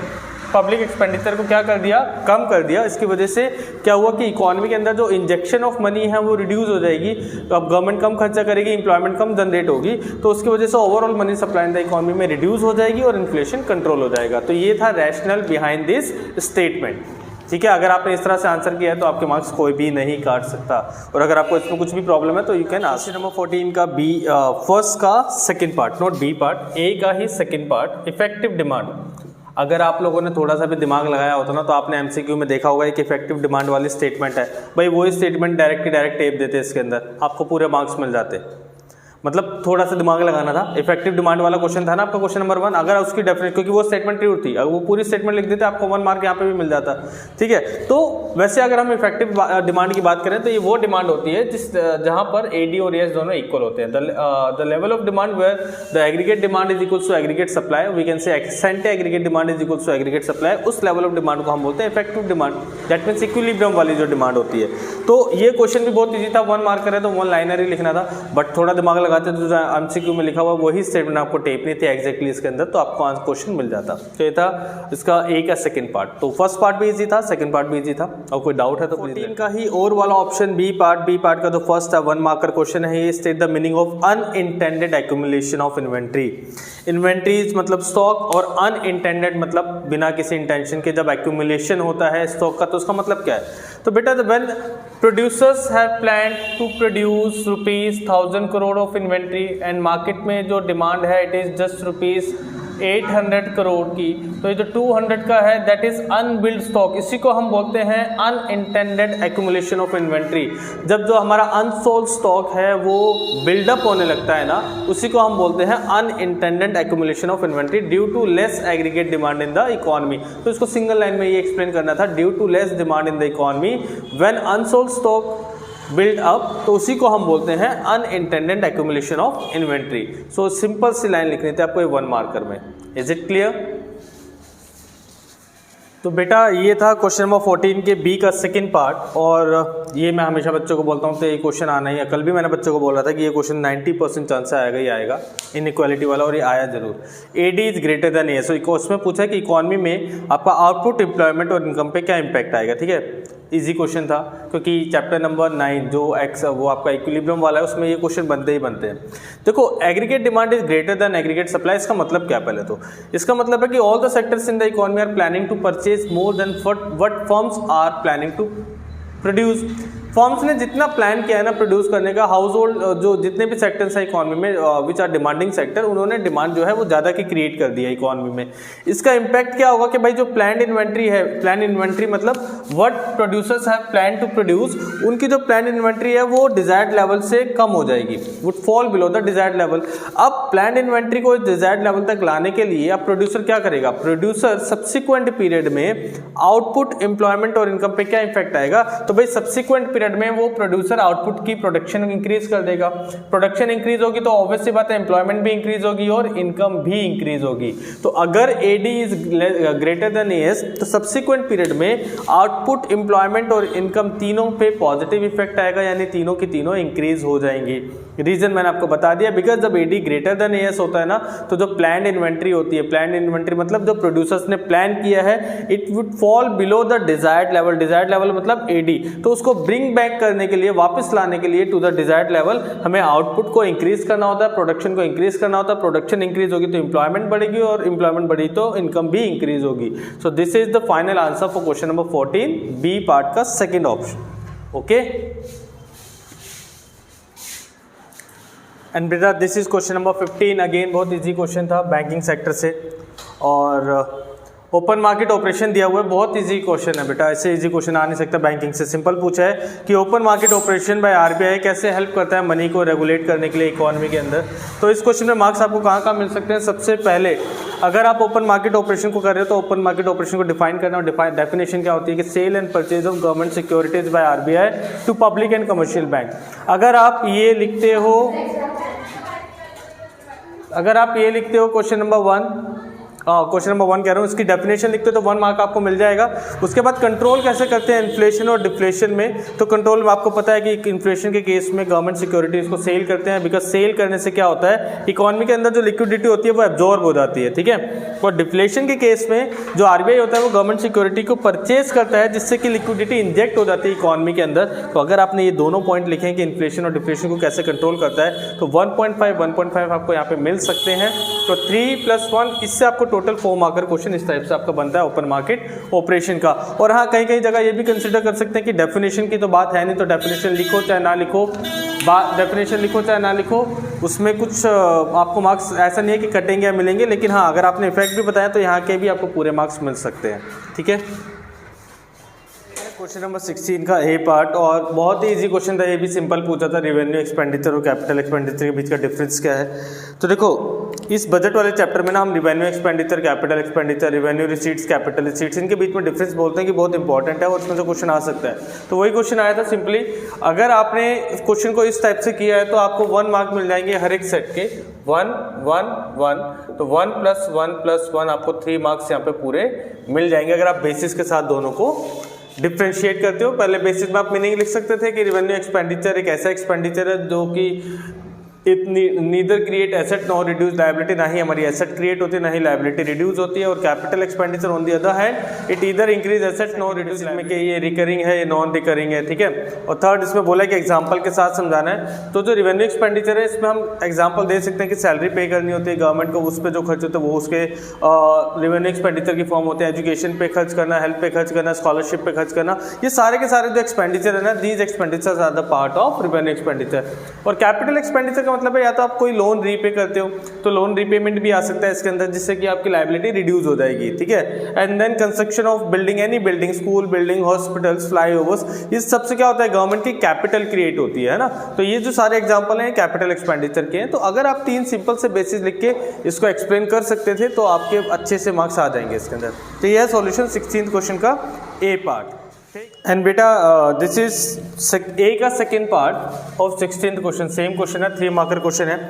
[SPEAKER 1] पब्लिक एक्सपेंडिचर को क्या कर दिया, कम कर दिया। इसकी वजह से क्या हुआ कि इकोनॉमी के अंदर जो इंजेक्शन ऑफ मनी है वो रिड्यूस हो जाएगी। तो अब गवर्नमेंट कम खर्चा करेगी, एम्प्लॉयमेंट कम जनरेट होगी, तो उसकी वजह से overall money supply in the economy में रिड्यूस हो जाएगी और इन्फ्लेशन कंट्रोल हो जाएगा। तो ये था रैशनल बिहाइंड दिस स्टेटमेंट, ठीक है। अगर आपने इस तरह से आंसर किया है तो आपके मार्क्स कोई भी नहीं काट सकता। और अगर आपको इसमें कुछ भी प्रॉब्लम है तो यू कैन आस्क। नंबर 14 का बी फर्स्ट का second part, not B part, A का ही सेकंड पार्ट, इफेक्टिव डिमांड। अगर आप लोगों ने थोड़ा सा भी दिमाग लगाया होता ना तो आपने एमसीक्यू में देखा होगा एक इफेक्टिव डिमांड वाली स्टेटमेंट है। भाई वही स्टेटमेंट डायरेक्ट टेप देते इसके अंदर, आपको पूरे मार्क्स मिल जाते। मतलब थोड़ा सा दिमाग लगाना था। इफेक्टिव डिमांड वाला क्वेश्चन था ना आपका क्वेश्चन नंबर 1, अगर उसकी डेफिनेशन, क्योंकि वो स्टेटमेंट ट्रू थी, अगर वो पूरी स्टेटमेंट लिख देते आपको 1 मार्क यहाँ पे भी मिल जाता, ठीक है। तो वैसे अगर हम इफेक्टिव डिमांड की बात करें तो ये वो डिमांड होती है जिस जहां पर एडी और एस दोनों इक्वल होते हैं। The level of demand where the aggregate demand is equal to aggregate supply, we can say ex ante aggregate demand is equal to aggregate supply, उस लेवल ऑफ डिमांड को हम बोलते हैं effective demand. That means equilibrium वाली जो demand होती है। तो ये क्वेश्चन भी बहुत ईजी था, 1 मार्क करे तो 1 लाइनर ही लिखना था, बट थोड़ा दिमाग लगाते तो एमसीक्यू में लिखा हुआ वही स्टेटमेंट आपको टेप नहीं थी एग्जैक्टली इसके अंदर, तो आपको आंसर क्वेश्चन मिल जाता। तो ये था इसका ए का सेकंड पार्ट। तो फर्स्ट पार्ट भी इजी था, सेकंड पार्ट भी इजी था, और कोई डाउट है तो 14 का ही और वाला ऑप्शन बी पार्ट का तो फर्स्ट है 1 मार्कर क्वेश्चन है ये। State the meaning of unintended accumulation of inventory. Inventories मतलब स्टॉक, और अनइंटेंडेड मतलब बिना किसी इंटेंशन के जब एक्यूमुलेशन होता है स्टॉक का, तो उसका मतलब क्या है। तो बेटा when producers have plan to produce ₹1000 crore of inventory and market में जो डिमांड है इट इज जस्ट ₹800 करोड़ की, तो ये जो 200 का है दैट इज अनबिल्ड स्टॉक, इसी को हम बोलते हैं अनइंटेंडेड एक्यूमुलेशन ऑफ इन्वेंट्री। जब जो हमारा अनसोल्ड स्टॉक है वो बिल्डअप होने लगता है ना, उसी को हम बोलते हैं unintended accumulation of inventory due to less aggregate demand in the economy. तो इसको सिंगल लाइन में ये एक्सप्लेन करना था, due to less demand in the economy when unsold stock build up, तो उसी को हम बोलते हैं unintended accumulation of inventory. So simple सी लाइन लिखनी थी आपको 1 मार्कर में। Is it clear? तो बेटा ये था क्वेश्चन नंबर 14 के बी का सेकंड पार्ट, और ये मैं हमेशा बच्चों को बोलता हूँ तो ये क्वेश्चन आना ही है। कल भी मैंने बच्चों को बोला था कि ये क्वेश्चन 90% चांस आएगा ही आएगा, इनइक्वालिटी वाला, और ये आया जरूर। एडी इज ग्रेटर देन ए। सो उसमें पूछा कि इकोनॉमी में आपका आउटपुट, एम्प्लॉयमेंट और इनकम पे क्या इंपैक्ट आएगा, ठीक है। इजी क्वेश्चन था क्योंकि चैप्टर नंबर 9 जो एक्स वो आपका इक्विलिब्रियम वाला है उसमें ये क्वेश्चन बनते ही बनते हैं। देखो aggregate demand is greater then aggregate supply, इसका मतलब क्या है पहले तो? इसका मतलब है कि all the sectors in the economy are planning to purchase more than what firms are planning to produce. Firms ने जितना प्लान किया है ना प्रोड्यूस करने का, हाउस होल्ड जो जितने भी सेक्टर्स हैं इकोनॉमी में विच आर डिमांडिंग सेक्टर, उन्होंने डिमांड जो है वो ज़्यादा की क्रिएट कर दिया इकोनॉमी में। इसका इम्पैक्ट क्या होगा कि भाई जो प्लान इन्वेंट्री है, प्लान इन्वेंट्री मतलब what producers have plan to produce, उनकी जो प्लान इन्वेंट्री है वो डिजायर्ड लेवल से कम हो जाएगी, would fall below the desired level. अब प्लान इन्वेंट्री को डिजायर्ड लेवल तक लाने के लिए अब प्रोड्यूसर क्या करेगा? प्रोड्यूसर सब्सिक्वेंट पीरियड में आउटपुट, एम्प्लॉयमेंट और इनकम पे क्या इफेक्ट आएगा? तो भाई सब्सिक्वेंट पीरियड में वो प्रोड्यूसर आउटपुट की प्रोडक्शन इंक्रीज कर देगा। प्रोडक्शन इंक्रीज होगी तो ऑब्वियस सी बात है एम्प्लॉयमेंट भी इंक्रीज होगी और इनकम भी इंक्रीज होगी। तो अगर AD is greater than AS तो सब्सिक्वेंट पीरियड में आउटपुट, एम्प्लॉयमेंट और इनकम तीनों पे पॉजिटिव इफेक्ट आएगा, यानी तीनों की तीनों इंक्रीज हो जाएंगी। रीजन मैंने आपको बता दिया, बिकॉज जब एडी ग्रेटर देन एएस होता है ना तो जो प्लान्ड इन्वेंट्री होती है, प्लान्ड इन्वेंट्री मतलब जो प्रोड्यूसर्स ने प्लान किया है, it would fall below the desired level. Desired level मतलब एडी, तो उसको ब्रिंग बैक करने के लिए, वापस लाने के लिए टू द डिजायर्ड लेवल हमें आउटपुट को इंक्रीज करना होता है, प्रोडक्शन को इंक्रीज करना होता है। प्रोडक्शन इंक्रीज होगी तो एम्प्लॉयमेंट बढ़ेगी और एम्प्लॉयमेंट बढ़ी तो इनकम भी इंक्रीज होगी। So this is the final answer for question number 14 B part का सेकंड ऑप्शन। ओके एंड बेटा this is question number 15, again बहुत इजी क्वेश्चन था बैंकिंग सेक्टर से, और ओपन मार्केट ऑपरेशन दिया हुआ है, बहुत इजी क्वेश्चन है बेटा, ऐसे इजी क्वेश्चन आ नहीं सकता बैंकिंग से। सिंपल पूछा है कि open market operation by RBI कैसे हेल्प करता है मनी को रेगुलेट करने के लिए इकोनॉमी के अंदर। तो इस क्वेश्चन में मार्क्स आपको कहाँ कहाँ मिल सकते हैं? सबसे पहले अगर आप ओपन मार्केट ऑपरेशन को कर रहे हो तो ओपन मार्केट ऑपरेशन को डिफाइन करना, और डेफिनेशन क्या होती है कि sale and purchase of government securities by RBI to public and commercial bank. अगर आप ये लिखते हो क्वेश्चन नंबर 1 कह रहा हूँ, इसकी डेफिनेशन लिखते हो तो 1 मार्क आपको मिल जाएगा। उसके बाद कंट्रोल कैसे करते हैं इन्फ्लेशन और डिफ्लेशन में, तो कंट्रोल में आपको पता है कि इन्फ्लेशन के केस में गवर्नमेंट सिक्योरिटीज को सेल करते हैं, बिकॉज सेल करने से क्या होता है इकोनॉमी के अंदर जो लिक्विडिटी होती है वो एब्जॉर्ब हो जाती है, ठीक है। और डिफ्लेशन के केस में जो आरबीआई होता है वो गवर्नमेंट सिक्योरिटी को परचेज करता है जिससे कि लिक्विडिटी इंजेक्ट हो जाती है इकोनॉमी के अंदर। तो अगर आपने ये दोनों पॉइंट लिखे हैं कि इन्फ्लेशन और डिफ्लेशन को कैसे कंट्रोल करता है, तो 1.5 आपको यहाँ पे मिल सकते हैं। तो 3+1 इससे आपको टोटल 4 मार्कर क्वेश्चन इस टाइप से आपका बनता है ओपन मार्केट ऑपरेशन का। और हाँ कहीं कहीं जगह ये भी कंसिडर कर सकते हैं कि डेफिनेशन की तो बात है नहीं, तो डेफिनेशन लिखो चाहे ना लिखो, डेफिनेशन लिखो चाहे ना लिखो, उसमें कुछ आपको मार्क्स ऐसा नहीं है कि कटेंगे या मिलेंगे, लेकिन हाँ अगर आपने इफेक्ट भी बताया तो यहाँ के भी आपको पूरे मार्क्स मिल सकते हैं, ठीक है। क्वेश्चन नंबर 16 का ए पार्ट, और बहुत ही इजी क्वेश्चन था, ये भी सिंपल पूछा था, रिवेन्यू एक्सपेंडिचर और कैपिटल एक्सपेंडिचर के बीच का डिफरेंस क्या है। तो देखो इस बजट वाले चैप्टर में ना हम revenue expenditure, capital expenditure, revenue receipts, capital receipts, इनके बीच में डिफरेंस बोलते हैं कि बहुत इंपॉर्टेंट है और इसमें से क्वेश्चन आ सकता है। तो वही क्वेश्चन आया था सिंपली, अगर आपने क्वेश्चन को इस टाइप से किया है तो आपको 1 मार्क मिल जाएंगे हर एक सेट के, 1 1 1, तो 1 + 1 + 1 आपको 3 मार्क्स यहाँ पे पूरे मिल जाएंगे अगर आप बेसिस के साथ दोनों को डिफ्रेंशिएट करते हो। पहले बेसिस में आप मीनिंग लिख सकते थे कि रिवेन्यू एक्सपेंडिचर एक ऐसा एक्सपेंडिचर है जो कि इतनी neither create asset nor reduce liability, ना ही हमारी एसेट क्रिएट होती है ना ही लायबिलिटी रिड्यूस होती है। और capital expenditure on the other hand it either increase asset nor reduce, में कि ये रिकरिंग है ये नॉन रिकरिंग है, ठीक है। और थर्ड इसमें बोला कि एग्जांपल के साथ समझाना है। तो जो रिवेन्यू एक्सपेंडिचर है इसमें हम एग्जांपल दे सकते हैं कि सैलरी पे करनी होती है गवर्नमेंट को, उस पर जो खर्च होते हैं वो उसके रिवेन्यू एक्सपेंडिचर की फॉर्म होते हैं। एजुकेशन पे खर्च करना, हेल्थ पे खर्च करना, स्कॉलरशिप पे खर्च करना, ये सारे के सारे जो एक्सपेंडिचर है ना, these expenditures are the part of revenue expenditure. और कैपिटल एक्सपेंडिचर का मतलब है या तो आप कोई लोन रीपे करते हो तो लोन रीपेमेंट भी आ सकता है इसके अंदर, जिससे कि आपकी लायबिलिटी रिड्यूस हो जाएगी, ठीक है। And then construction of building, any building, school building, hospitals, flyovers, इस सबसे क्या होता है गवर्नमेंट की कैपिटल क्रिएट होती है ना। तो ये जो सारे एग्जांपल हैं कैपिटल एक्सपेंडिचर के हैं। तो अगर आप 3 सिंपल से बेसिस लिख के इसको एक्सप्लेन कर सकते थे तो आपके अच्छे से मार्क्स आ जाएंगे इसके अंदर। तो यह है सॉल्यूशन 16th क्वेश्चन का ए पार्ट। एंड बेटा दिस इज ए का second part of 16th question, same question है, 3 मार्कर क्वेश्चन है।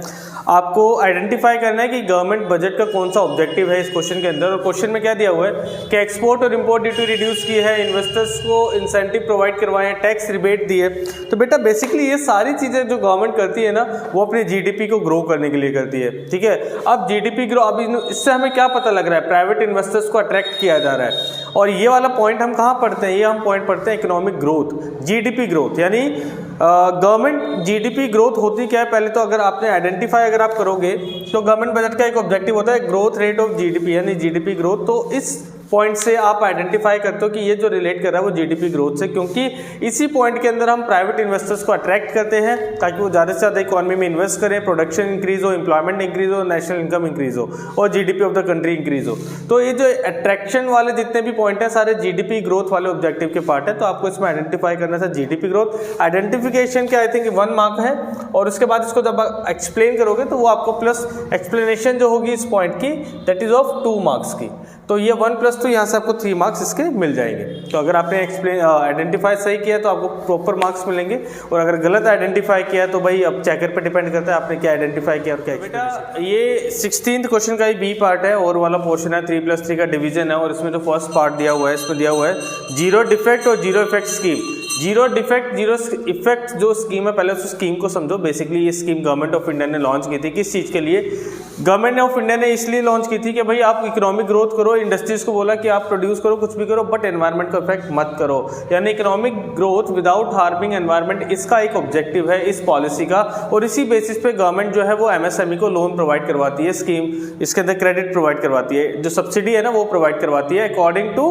[SPEAKER 1] आपको आइडेंटिफाई करना है कि गवर्नमेंट बजट का कौन सा ऑब्जेक्टिव है इस क्वेश्चन के अंदर। और क्वेश्चन में क्या दिया हुआ है कि एक्सपोर्ट और इंपोर्ट ड्यूटी रिड्यूस की है, इन्वेस्टर्स को इंसेंटिव प्रोवाइड करवाए हैं, टैक्स रिबेट दी है। तो बेटा बेसिकली ये सारी चीज़ें जो गवर्नमेंट करती है ना वो अपनी जीडीपी को ग्रो करने के लिए करती है, ठीक है। अब जीडीपी ग्रो, अब इससे हमें क्या पता लग रहा है, प्राइवेट इन्वेस्टर्स को अट्रैक्ट किया जा रहा है। और ये वाला पॉइंट हम कहाँ पढ़ते हैं, ये हम पॉइंट पढ़ते हैं इकोनॉमिक ग्रोथ, जीडीपी ग्रोथ, यानी गवर्नमेंट जीडीपी ग्रोथ होती क्या है। पहले तो अगर आपने आइडेंटिफाई अगर आप करोगे तो गवर्नमेंट बजट का एक ऑब्जेक्टिव होता है ग्रोथ रेट ऑफ जीडीपी, यानी जीडीपी ग्रोथ। तो इस पॉइंट से आप आइडेंटिफाई करते हो कि ये जो रिलेट कर रहा है वो जीडीपी ग्रोथ से, क्योंकि इसी पॉइंट के अंदर हम प्राइवेट इन्वेस्टर्स को अट्रैक्ट करते हैं ताकि वो ज़्यादा से ज़्यादा इकोनॉमी में इन्वेस्ट करें, प्रोडक्शन इंक्रीज हो, एम्प्लॉयमेंट इंक्रीज हो, नेशनल इनकम इंक्रीज हो और GDP of the country increase हो। तो ये जो अट्रैक्शन वाले जितने भी पॉइंट हैं सारे जीडीपी ग्रोथ वाले ऑब्जेक्टिव के पार्ट है। तो आपको इसमें आइडेंटिफाई करना था जीडीपी ग्रोथ। आइडेंटिफिकेशन के आई थिंक 1 मार्क है, और उसके बाद इसको जब एक्सप्लेन करोगे तो वो आपको प्लस एक्सप्लेनेशन जो होगी इस पॉइंट की दैट इज ऑफ 2 मार्क्स की। तो ये 1 + 2 यहाँ से आपको 3 मार्क्स इसके मिल जाएंगे। तो अगर आपने आइडेंटिफाई सही किया तो आपको प्रॉपर मार्क्स मिलेंगे, और अगर गलत आइडेंटिफाई किया तो भाई अब चेकर पे डिपेंड करता है आपने क्या आइडेंटिफाई किया और क्या। बेटा ये 16th क्वेश्चन का ही बी पार्ट है और वाला पोर्शन है, 3 + 3 का डिवीजन है। और इसमें जो फर्स्ट पार्ट दिया हुआ है इसमें दिया हुआ है जीरो डिफेक्ट और zero effect scheme. Zero defect zero effect जो स्कीम है, पहले उस स्कीम को समझो। बेसिकली ये स्कीम गवर्नमेंट ऑफ इंडिया ने लॉन्च की थी, किस चीज़ के लिए, गवर्नमेंट ऑफ इंडिया ने इसलिए लॉन्च की थी कि भाई आप इकोनॉमिक ग्रोथ करो, इंडस्ट्रीज को बोला कि आप प्रोड्यूस करो कुछ भी करो बट एनवायरनमेंट को इफेक्ट मत करो, यानी economic growth without harming environment, इसका एक ऑब्जेक्टिव है इस पॉलिसी का। और इसी बेसिस पे गवर्नमेंट जो है वो एमएसएमई को लोन प्रोवाइड करवाती है, स्कीम इसके अंदर क्रेडिट प्रोवाइड करवाती है, जो सब्सिडी है ना वो प्रोवाइड करवाती है अकॉर्डिंग टू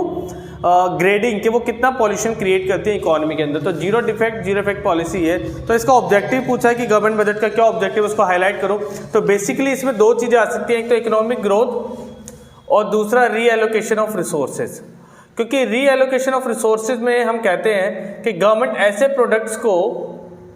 [SPEAKER 1] ग्रेडिंग, कि वो कितना पॉल्यूशन क्रिएट करती है इकोनॉमी के अंदर। तो zero defect zero effect policy है। तो इसका ऑब्जेक्टिव पूछा है कि गवर्नमेंट बजट का क्या ऑब्जेक्टिव, उसको हाईलाइट करो। तो बेसिकली इसमें 2 चीज़ें आ सकती हैं, एक तो इकोनॉमिक ग्रोथ और दूसरा रीएलोकेशन ऑफ रिसोर्सेज। क्योंकि रीएलोकेशन ऑफ रिसोर्सेज में हम कहते हैं कि गवर्नमेंट ऐसे प्रोडक्ट्स को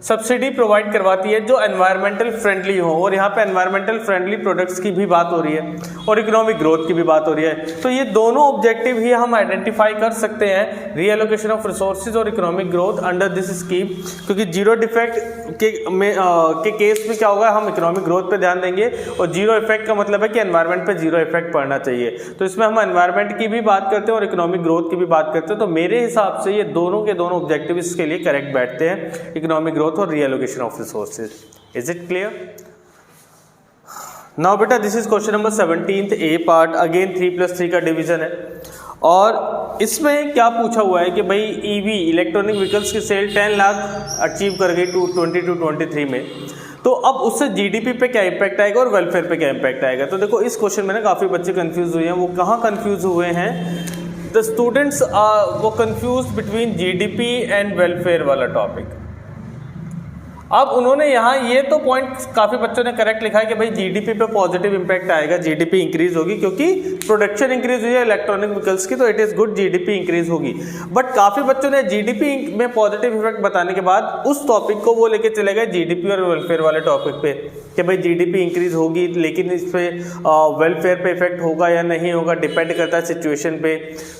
[SPEAKER 1] सब्सिडी प्रोवाइड करवाती है जो एनवायरमेंटल फ्रेंडली हो, और यहाँ पे एनवायरमेंटल फ्रेंडली प्रोडक्ट्स की भी बात हो रही है और इकोनॉमिक ग्रोथ की भी बात हो रही है। तो ये दोनों ऑब्जेक्टिव ही हम आइडेंटिफाई कर सकते हैं, रीएलोकेशन ऑफ रिसोर्सेज और economic growth under this scheme. क्योंकि जीरो डिफेक्ट के केस में क्या होगा, हम इकोनॉमिक ग्रोथ पे ध्यान देंगे, और जीरो इफेक्ट का मतलब है कि एनवायरमेंट पे जीरो इफेक्ट पड़ना चाहिए। तो इसमें हम एनवायरमेंट की भी बात करते हैं और इकोनॉमिक ग्रोथ की भी बात करते हैं। तो मेरे हिसाब से ये दोनों के दोनों ऑब्जेक्टिव इसके लिए करेक्ट बैठते हैं, इकोनॉमिक ग्रोथ और reallocation of resources. Is it clear? Now बेटा this is question number 17th A part, again 3 + 3 का डिवीजन है। और इसमें क्या पूछा हुआ है कि भाई ईवी इलेक्ट्रॉनिक व्हीकल्स की सेल 10 लाख अचीव कर गई 2022-23 में, तो अब उससे जीडीपी पे क्या इम्पैक्ट आएगा और वेलफेयर पे क्या इम्पैक्ट आएगा। तो देखो इस क्वेश्चन में ना काफ़ी बच्चे कंफ्यूज हुए हैं। वो कहाँ कंफ्यूज हुए हैं, द स्टूडेंट्स वो confuse between GDP and welfare वाला टॉपिक। अब उन्होंने यहाँ ये तो पॉइंट काफ़ी बच्चों ने करेक्ट लिखा है कि भाई जीडीपी पे पॉजिटिव इंपैक्ट आएगा, जीडीपी इंक्रीज होगी क्योंकि प्रोडक्शन इंक्रीज हुई है इलेक्ट्रॉनिक व्हीकल्स की, तो it is good GDP increase होगी। बट काफ़ी बच्चों ने जीडीपी में पॉजिटिव इफेक्ट बताने के बाद उस टॉपिक को वो लेके चले गए जीडीपी और वेलफेयर वाले टॉपिक पे कि भाई जीडीपी इंक्रीज होगी लेकिन इस पे वेलफेयर पे इफेक्ट होगा या नहीं होगा, डिपेंड करता है सिचुएशन पे।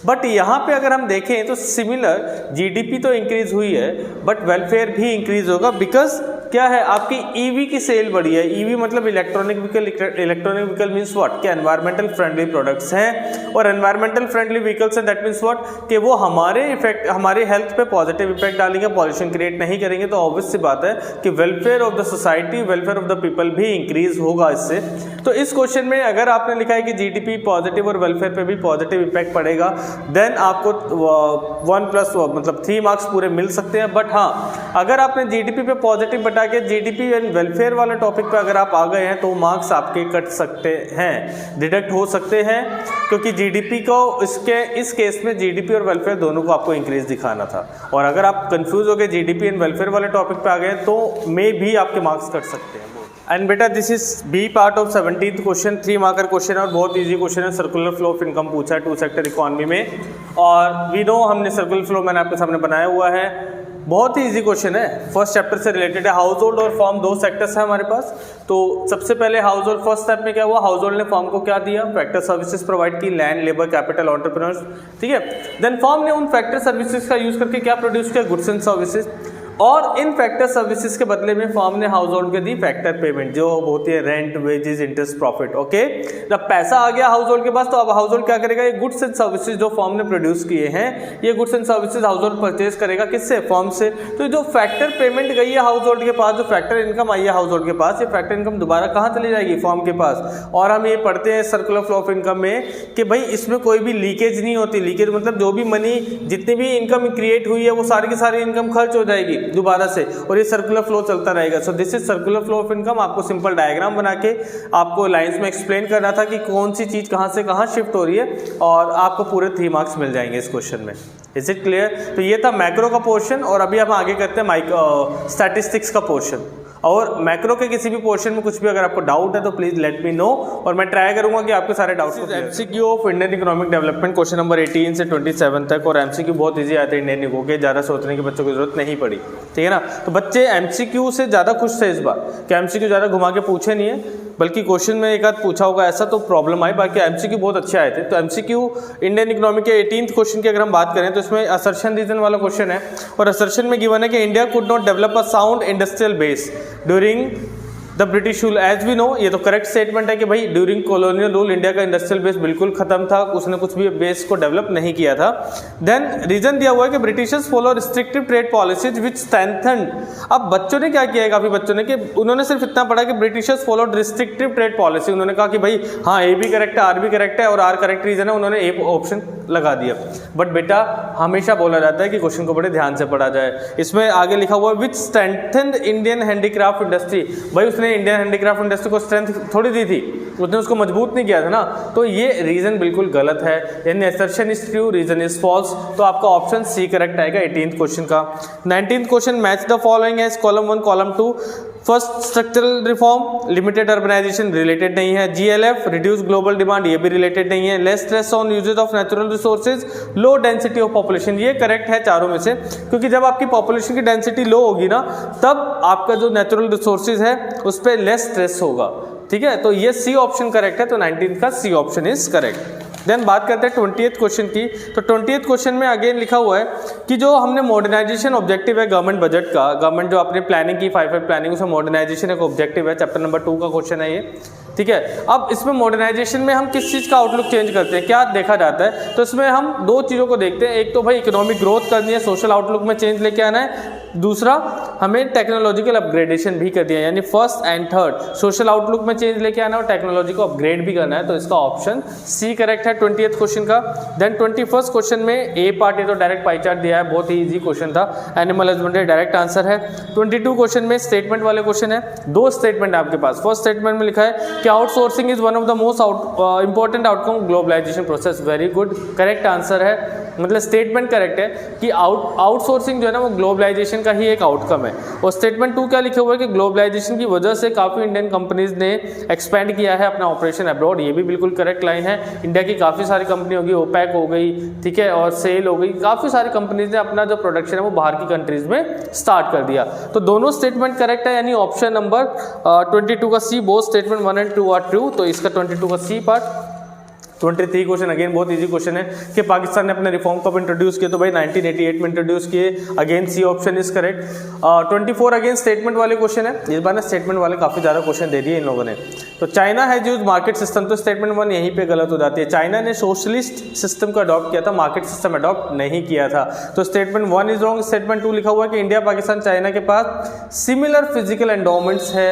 [SPEAKER 1] बट यहाँ पे अगर हम देखें तो सिमिलर जीडीपी तो इंक्रीज हुई है बट वेलफेयर भी इंक्रीज होगा, बिकॉज क्या है आपकी ईवी की सेल बढ़ी है। ईवी मतलब electronic vehicle, electronic vehicle means what कि एनवायरमेंटल फ्रेंडली प्रोडक्ट्स हैं, और एनवायरमेंटल फ्रेंडली व्हीकल्स हैं दैट मींस व्हाट कि वो हमारे हेल्थ पे पॉजिटिव इफेक्ट डालेंगे, पॉल्यूशन क्रिएट नहीं करेंगे। तो ऑब्वियस सी बात है कि welfare of the society, welfare of the people भी इंक्रीज होगा इससे। तो इस क्वेश्चन में अगर आपने लिखा है कि जीडीपी पॉजिटिव और वेलफेयर पे भी पॉजिटिव इफेक्ट पड़ेगा, देन आपको 1+ मतलब 3 मार्क्स पूरे मिल सकते हैं। बट हाँ, अगर आपने जीडीपी पे पॉजिटिव बता के जीडीपी एंड वेलफेयर वाले टॉपिक पे अगर आप आ गए हैं तो मार्क्स आपके कट सकते हैं, डिडक्ट हो सकते हैं, क्योंकि जीडीपी को इस केस में जीडीपी और वेलफेयर दोनों को आपको इंक्रीज दिखाना था। और अगर आप कंफ्यूज हो गए जीडीपी एंड वेलफेयर वाले टॉपिक पे आ गए तो मे भी आपके मार्क्स कट सकते हैं। एंड बेटा this is B part of 17th question, 3 marker question है और बहुत इजी क्वेश्चन है। सर्कुलर फ्लो ऑफ इनकम पूछा है 2 सेक्टर इकोनॉमी में, और वी नो हमने सर्कुलर फ्लो मैंने आपके सामने बनाया हुआ है, बहुत ही इजी क्वेश्चन है, फर्स्ट चैप्टर से रिलेटेड है। हाउस होल्ड और फॉर्म 2 सेक्टर्स है हमारे पास। तो सबसे पहले हाउस होल्ड फर्स्ट स्टेप में क्या हुआ, हाउस होल्ड ने फॉर्म को क्या दिया, फैक्टर सर्विसेज प्रोवाइड की, लैंड, लेबर, कैपिटल, एंटरप्रेन्योर्स, ठीक है। देन फॉर्म ने उन फैक्टर सर्विसेज का यूज करके क्या प्रोड्यूस किया, गुड्स एंड सर्विसेज, और इन फैक्टर सर्विसेज के बदले में फॉर्म ने हाउस होल्ड को दी फैक्टर पेमेंट, जो होती है rent, wages, interest, profit. Okay, जब पैसा आ गया हाउस होल्ड के पास तो अब हाउस होल्ड क्या करेगा, ये गुड्स एंड सर्विसेज जो फॉर्म ने प्रोड्यूस किए हैं, ये goods and services house hold purchase करेगा, किससे, फॉर्म से। तो जो फैक्टर पेमेंट गई है हाउस होल्ड के पास, जो फैक्टर इनकम आई है हाउस होल्ड के पास, ये फैक्टर इनकम दोबारा कहाँ चली जाएगी, फॉर्म के पास। और हम ये पढ़ते हैं सर्कुलर फ्लो ऑफ इनकम में कि भाई इसमें कोई भी लीकेज नहीं होती। लीकेज मतलब जो भी मनी, जितनी भी इनकम क्रिएट हुई है वो सारी की सारी इनकम खर्च हो जाएगी दोबारा से, और ये सर्कुलर फ्लो चलता रहेगा। सो this is circular flow of income. आपको सिंपल डायग्राम बना के आपको लाइंस में एक्सप्लेन करना था कि कौन सी चीज कहां से कहां शिफ्ट हो रही है, और आपको पूरे 3 मार्क्स मिल जाएंगे इस क्वेश्चन में। Is it clear? तो ये था मैक्रो का पोर्शन, और अभी हम आगे करते हैं स्टैटिस्टिक्स का पोर्शन। और मैक्रो के किसी भी पोर्शन में कुछ भी अगर आपको डाउट है तो प्लीज लेट मी नो, और मैं ट्राई करूंगा कि आपके सारे डाउट्स को। MCQ of Indian economic development question number 18 से 27 तक, और एमसीक्यू बहुत इजी आते हैं इंडियन इको के, ज़्यादा सोचने की बच्चों की जरूरत नहीं पड़ी, ठीक है ना। तो बच्चे एमसीक्यू से ज़्यादा खुश थे इस बार कि एमसीक्यू ज़्यादा घुमा के पूछे नहीं है, बल्कि क्वेश्चन में एक आध पूछा होगा ऐसा तो प्रॉब्लम आई, बाकी एमसीक्यू बहुत अच्छे आए थे। तो एमसीक्यू इंडियन इकोनॉमी के 18th क्वेश्चन की अगर हम बात करें तो इसमें असर्शन रीजन वाला क्वेश्चन है, और असर्शन में गिवन है कि India could not develop a sound industrial base during the British rule. As we know, ये तो करेक्ट स्टेटमेंट है कि भाई ड्यूरिंग कॉलोनियल रूल इंडिया का इंडस्ट्रियल बेस बिल्कुल खत्म था, उसने कुछ भी बेस को डेवलप नहीं किया था। देन रीजन दिया हुआ है कि Britishers follow restrictive trade policies which strengthened. अब बच्चों ने क्या किया है, काफी बच्चों ने, कि उन्होंने सिर्फ इतना पढ़ा कि Britishers followed restrictive trade policy. उन्होंने कहा कि भाई हाँ ए भी करेक्ट है, आर भी करेक्ट है, और आर करेक्ट रीजन है, उन्होंने ए ऑप्शन लगा दिया। बट बेटा हमेशा बोला जाता है कि क्वेश्चन को बड़े ध्यान से पढ़ा जाए। इसमें आगे लिखा हुआ है विच स्ट्रेंथन्ड इंडियन हैंडीक्राफ्ट इंडस्ट्री। भाई उसने इंडियन हैंडीक्राफ्ट इंडस्ट्री को स्ट्रेंथ थोड़ी दी थी, उसने उसको मजबूत नहीं किया था ना। तो ये रीजन बिल्कुल गलत है, यानी assertion is true, reason is false. तो आपका ऑप्शन सी करेक्ट आएगा 18th क्वेश्चन का। 19th question, match the following as column 1 column 2। First structural reform, limited urbanization, related नहीं है। जीएलएफ, रिड्यूस ग्लोबल डिमांड, ये भी रिलेटेड नहीं है। Less stress on usages of natural resources, low density of population, ये correct है चारों में से, क्योंकि जब आपकी पॉपुलेशन की डेंसिटी लो होगी ना तब आपका जो नेचुरल रिसोर्सेज है उस पर लेस स्ट्रेस होगा, ठीक है। तो ये सी ऑप्शन करेक्ट है, तो 19th का C option is correct. Then बात करते हैं 20th क्वेश्चन की। तो 20th क्वेश्चन में अगेन लिखा हुआ है कि जो हमने मॉडर्नाइजेशन ऑब्जेक्टिव है गवर्नमेंट बजट का, गवर्नमेंट जो अपनी प्लानिंग की 5 प्लानिंग, उसमें मॉडर्नाइजेशन एक ऑब्जेक्टिव है, चैप्टर नंबर 2 का क्वेश्चन है ये, ठीक है। अब इसमें मॉडर्नाइजेशन में हम किस चीज़ का आउटलुक चेंज करते हैं, क्या देखा जाता है, तो इसमें हम 2 चीज़ों को देखते हैं। एक तो भाई इकोनॉमिक ग्रोथ करनी है, सोशल आउटलुक में चेंज लेके आना है। दूसरा हमें टेक्नोलॉजिकल अपग्रेडेशन भी कर दिया, यानी first and third, social outlook में चेंज लेके आना और टेक्नोलॉजी को अपग्रेड भी करना है। तो इसका ऑप्शन सी करेक्ट है 20th क्वेश्चन का। देन 21st क्वेश्चन में ए पार्ट है तो डायरेक्ट पाई चार्ट दिया है, बहुत ही इजी क्वेश्चन था। एनिमल हस्बेंड्री डायरेक्ट आंसर है। 22 क्वेश्चन में स्टेटमेंट वाले क्वेश्चन है, 2 स्टेटमेंट आपके पास। फर्स्ट स्टेटमेंट में लिखा है कि outsourcing is one of the most important outcome globalization process, very good, correct answer है। मतलब स्टेटमेंट करेक्ट है कि आउटसोर्सिंग जो है ना वो ग्लोबलाइजेशन का ही एक आउटकम है। और स्टेटमेंट 2 क्या लिखा हुआ है कि ग्लोबलाइजेशन की वजह से काफ़ी इंडियन कंपनीज ने एक्सपेंड किया है अपना ऑपरेशन अब्रॉड। ये भी बिल्कुल करेक्ट लाइन है। इंडिया की काफ़ी सारी कंपनी होगी, ओपैक हो गई, ठीक है, और सेल हो गई, काफ़ी सारी कंपनीज ने अपना जो प्रोडक्शन है वो बाहर की कंट्रीज में स्टार्ट कर दिया। तो दोनों स्टेटमेंट करेक्ट है, यानी ऑप्शन नंबर 22 का C, both statement 1 and 2 are true. तो इसका 22 का सी पार्ट। 23 क्वेश्चन अगेन बहुत इजी क्वेश्चन है कि पाकिस्तान ने अपने रिफॉर्म कब इंट्रोड्यूस किए, तो भाई 1988 में इंट्रोड्यूस किए। Again C option is correct. 24 again statement वाले क्वेश्चन है। इस बार ना स्टेटमेंट वाले काफ़ी ज़्यादा क्वेश्चन दे दिए इन लोगों ने। तो China has used market system, तो स्टेटमेंट 1 यहीं पे गलत हो जाती है। चाइना ने सोशलिस्ट सिस्टम को अडॉप्ट किया था, मार्केट सिस्टम अडॉप्ट नहीं किया था, तो स्टेटमेंट 1 इज रॉन्ग। स्टेटमेंट 2 लिखा हुआ है कि इंडिया, पाकिस्तान, चाइना के पास सिमिलर फिजिकल एंडोमेंट्स है